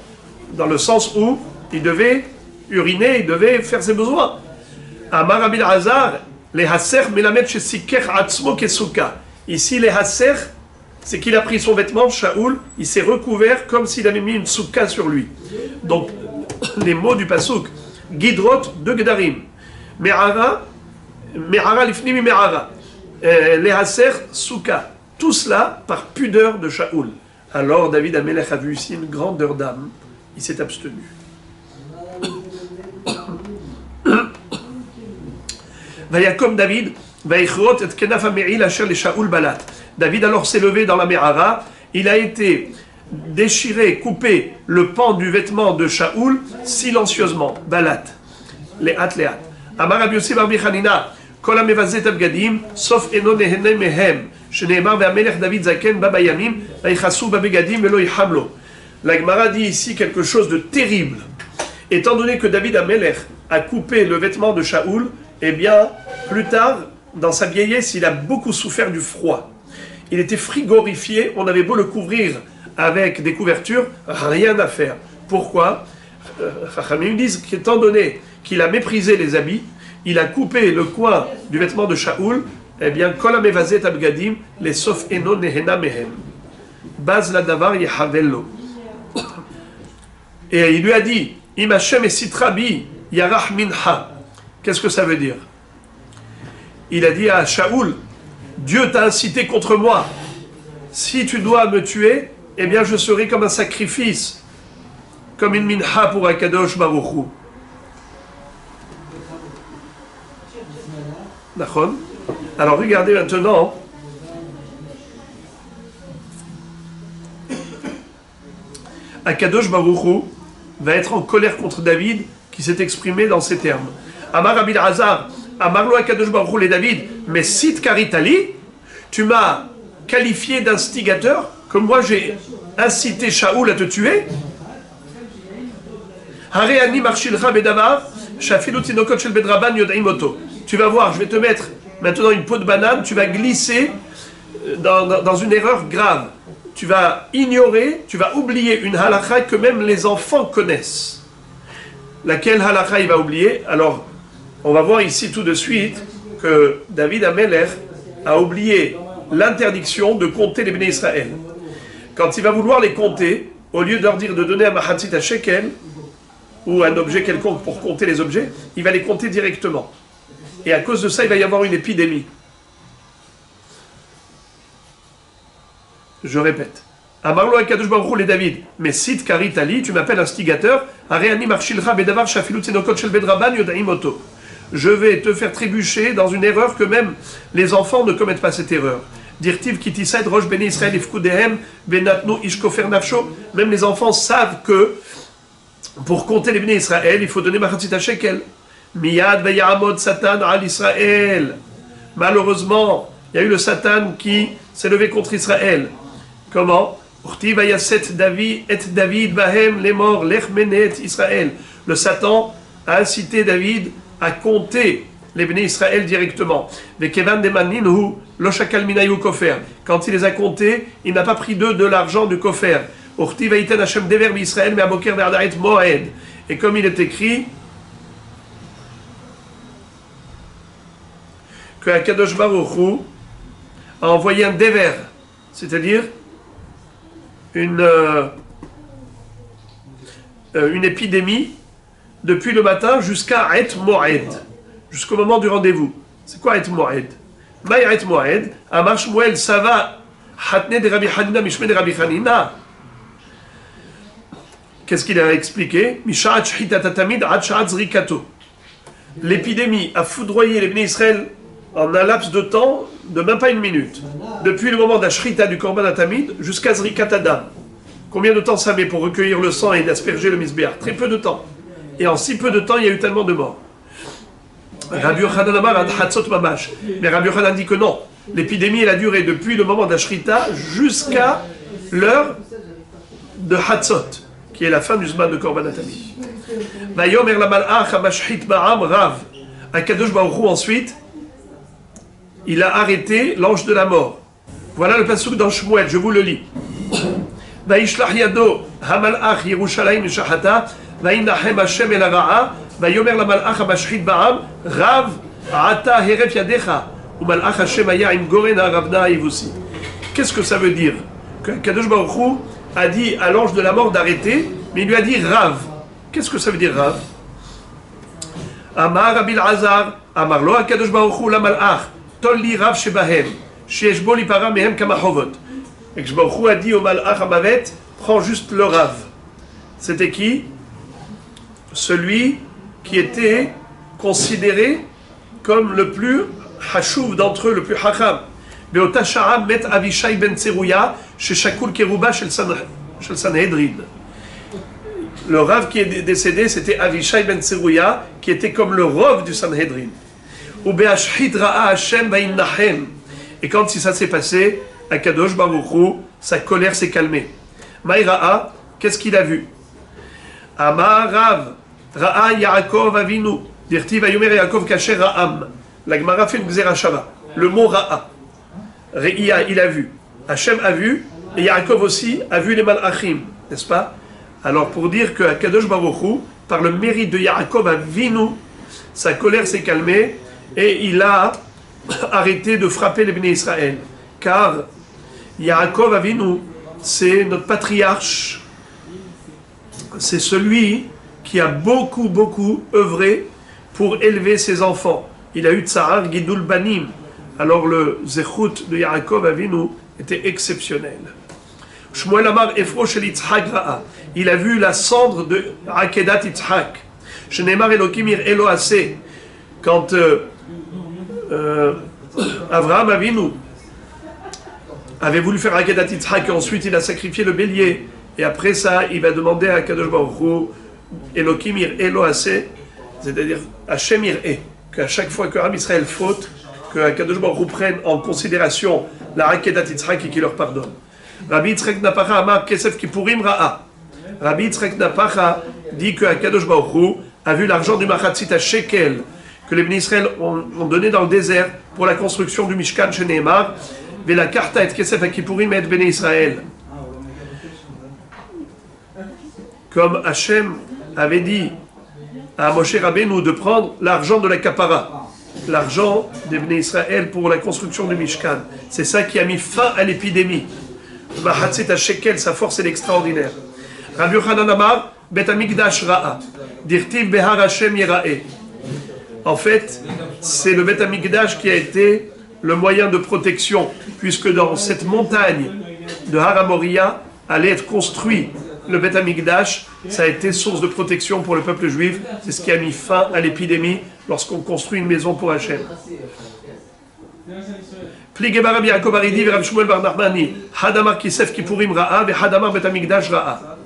dans le sens où il devait uriner, il devait faire ses besoins. Amar Rabbi Hazar, Les haser melamed shesiker atzmo kesuka. Ici, les haser, c'est qu'il a pris son vêtement, Shaoul, il s'est recouvert comme s'il avait mis une souka sur lui. Donc, les mots du pasouk, Gidrot de Gedarim, Me'ara lifnimi Me'ara, les haser, souka. Tout cela par pudeur de Shaoul. Alors, David Amelech a vu ici une grandeur d'âme, il s'est abstenu. Vayakom David, Vaichrot et kenaf hame'il asher le Shaoul balat. David alors s'est levé dans la Me'ara, il a été déchiré, coupé le pan du vêtement de Shaoul silencieusement. Balat. Le'at. Amar Rabbi Yossi bar Bichanina, kol hamevazet abgadim, sauf eno nehene mehem, sheneemar ve'amelech David zaken baba yamim, vaichasu babegadim velo yihamlo. La Gemara dit ici quelque chose de terrible. Étant donné que David Amelech a coupé le vêtement de Shaoul, eh bien, plus tard, dans sa vieillesse, il a beaucoup souffert du froid. Il était frigorifié, on avait beau le couvrir avec des couvertures, rien à faire. Pourquoi ? Chachamim disent qu'étant donné qu'il a méprisé les habits, il a coupé le coin du vêtement de Shaoul, eh bien, kol hamevazet abgadim, les sof eno nehena mehem. Baz la davar yehavello. Et il lui a dit, Im Hashem et sitrabi yarach minha. Qu'est-ce que ça veut dire ? Il a dit à Shaoul, Dieu t'a incité contre moi. Si tu dois me tuer, eh bien je serai comme un sacrifice, comme une minha pour Akadosh Baruch Hu. D'accord ? Alors regardez maintenant. Akadosh Baruch Hu va être en colère contre David, qui s'est exprimé dans ces termes. Amar Rabbi Elazar, Amarlo Akadosh Baruch Hu le David, mais sit karitali, tu m'as qualifié d'instigateur, comme moi j'ai incité Shaoul à te tuer. Hareani marshilcha bedavar, shafilu tinokot shel bedraban yodaim oto. Tu vas voir, je vais te mettre maintenant une peau de banane, tu vas glisser dans une erreur grave. Tu vas ignorer, tu vas oublier une halakha que même les enfants connaissent. Laquelle halakha il va oublier ? Alors, on va voir ici tout de suite que David Amelech a oublié l'interdiction de compter les béné Israël. Quand il va vouloir les compter, au lieu de leur dire de donner un mahatzit à shekel, ou un objet quelconque pour compter les objets, il va les compter directement. Et à cause de ça, il va y avoir une épidémie. Je répète. Amarlo Akadosh Baruch Hu le David, mais sit karitali, tu m'appelles instigateur, Areani marshilcha bedavar shafilu tzenokot shel bedraban yodaim oto. Je vais te faire trébucher dans une erreur que même les enfants ne commettent pas cette erreur. Dirtiv kitisaid rosh bene Israël ifkudehem benatnu ishkofer nafsho. Même les enfants savent que pour compter les béné Israël, il faut donner machatzit shekel. Miyad vayamod Satan al Israël. Malheureusement, il y a eu le Satan qui s'est levé contre Israël. Comment ? Urti vayaset David et David bahem les morts lechmenet Israël. Le Satan a incité David à compter les béné Israël directement. Quand il les a comptés, il n'a pas pris d'eux de l'argent du kofer. Et comme il est écrit que Akadosh Baruch Hu a envoyé un déver, c'est-à-dire une épidémie depuis le matin jusqu'à Et Moed, jusqu'au moment du rendez-vous. C'est quoi Et Moed ? Maï Et Moed, Amar Shmuel, ça va, Hatne de Rabbi Hanina, Mishme de Rabbi Hanina. Qu'est-ce qu'il a expliqué ? Misha'at Shchita Tatamid, Ad Sha'at Zrikato. L'épidémie a foudroyé les béné Israël en un laps de temps de même pas une minute. Depuis le moment de la Shrita du Korban Atamid jusqu'à Zrikat Adam. Combien de temps ça met pour recueillir le sang et d'asperger le misbéar ? Très peu de temps. Et en si peu de temps, il y a eu tellement de morts. Rabbi Yochanan Amar ad Hatzot Mamash. Mais Rabbi Yochanan dit que non. L'épidémie, elle a duré depuis le moment de la Shrita jusqu'à l'heure de Hatzot, qui est la fin du Zman de Korban Atamid. Vayomer la malach hamashchit ba'am rav. Akadosh Baruch Hu ensuite, il a arrêté l'ange de la mort. Voilà le pasuk dans Shmuel, je vous le lis. Vaishlach yado hamalach Yerushalayim mishachata, vainachem Hashem el hara'a, vayomer la malach hamashchit ba'am rav Ata heref yadecha, ou malach Hashem aya im goren haravna ivusi. Qu'est-ce que ça veut dire? Que Kadosh Baruch Hu a dit à l'ange de la mort d'arrêter, mais il lui a dit Rav. Qu'est-ce que ça veut dire Rav? Amar Rabbi Azar, Amar lo Kadosh Baruch Hu la malach, tolli Rav shebahem, sheyesh bo lipara mehem kama chovot. Et que Baruch Hu a dit au malach Amavet, prends juste le Rav. C'était qui? Celui qui était considéré comme le plus hashuv d'entre eux, le plus hacham. Beota shara met Avishai ben Tzerouya chez Shakul Keruba chez le Sanhedrin. Le Rav qui est décédé, c'était Avishai ben Tzerouya, qui était comme le Rav du Sanhedrin. Ou be'ashchit ra'a Hashem va'imnachem. Et quand ça s'est passé, à Kadosh Baruch Hu, sa colère s'est calmée. Maïra'a, qu'est-ce qu'il a vu? Amar Rav, Ra'a Yaakov Avinu, Dirtiv Ayomer Yaakov Kacher Ra'am. La Gemara fait une Gzerashava. Le mot Ra'a. Re'ia, il a vu. Hachem a vu, et Yaakov aussi a vu les Malachim, n'est-ce pas? Alors pour dire que Kadosh Baruch Hu, par le mérite de Yaakov Avinu, sa colère s'est calmée et il a arrêté de frapper les Bnei Israël. Car Yaakov Avinu, c'est notre patriarche, c'est celui qui a beaucoup œuvré pour élever ses enfants. Il a eu Tsahar Gidul Banim. Alors le Zechut de Yaakov Avinu était exceptionnel. Shmuel Amar Efro shel Yitzhak Ra'a. Il a vu la cendre de Akedat Yitzhak. Shenemar Elokim ir Elo Ase. Quand Avraham Avinu avait voulu faire Akedat Yitzhak et ensuite il a sacrifié le bélier. Et après ça, il va demander à Kadosh Baruch Hu Elokim ir Elo Ase, c'est-à-dire Hashem ir E. Qu'à chaque fois que Am Israël faute, que Kadosh Baruch Hu prenne en considération la Akedat Yitzhak et qu'il leur pardonne. Rabbi Yitzhak Napacha Amar Kesef Kippurim Ra'a. Rabbi Yitzhak Napacha dit que Kadosh Baruch Hu a vu l'argent du Machatzit à Shekel que les Bnei Israël ont donné dans le désert pour la construction du Mishkan chez Nehemar. Vela Karta et Kesef à Kippurim et Bnei Israël. Comme Hachem avait dit à Moshe Rabbeinu de prendre l'argent de la Kapara, l'argent des Bnei Israël pour la construction du Mishkan. C'est ça qui a mis fin à l'épidémie. Mahatzit Shekel, sa force est extraordinaire. Rabbi Yochanan Amar, Bet Hamikdash Ra'a, Dirtiv Behar Hashem Yera'e. En fait, c'est le Bet Hamikdash qui a été le moyen de protection, puisque dans cette montagne de Har HaMoriah allait être construit le Bet Hamikdash. Ça a été source de protection pour le peuple juif. C'est ce qui a mis fin à l'épidémie lorsqu'on construit une maison pour Hachem. Pligé bar Rabbi Yaakov Aridi ve Rabbi Shmuel bar Nachmani, Hadamar Kisef Kippurim Ra'a ve Hadamar Bet Hamikdash Ra'a.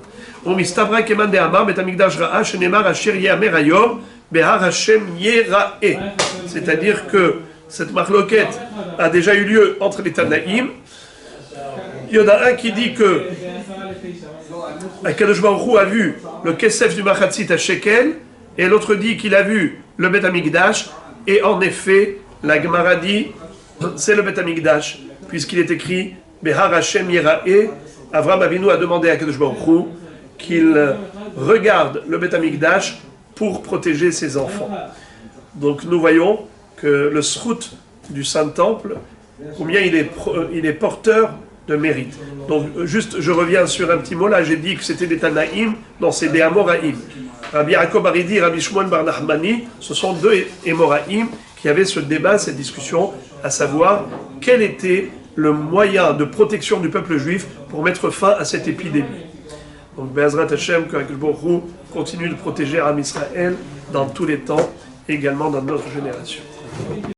Umistabra keman de Amar Bet Hamikdash Ra'a shenemar asher yamer hayom behar Hashem Yera'e. C'est-à-dire que cette marloquette a déjà eu lieu entre les Tanaïm. Il y en a un qui dit que Kadosh Baruch Hu a vu le Kesef du Machatzit à Shekel, et l'autre dit qu'il a vu le Bet Hamikdash, et en effet, la Gemara dit c'est le Bet Hamikdash, puisqu'il est écrit Behar Hashem Yera'e. Avraham Avinu a demandé à Kadosh Baruch Hu qu'il regarde le Bet Hamikdash pour protéger ses enfants. Donc nous voyons que le Srout du Saint-Temple, combien il est porteur de mérite. Donc juste, je reviens sur un petit mot là, j'ai dit que c'était des Tanaïm, non c'est des Amoraïm. Rabbi Yaakov Aridi et Rabbi Shmuel bar Nachmani, ce sont deux Amoraïm qui avaient ce débat, cette discussion, à savoir quel était le moyen de protection du peuple juif pour mettre fin à cette épidémie. Donc Be'ezrat Hashem, que Baruch Hu continue de protéger Am Israël dans tous les temps, et également dans notre génération.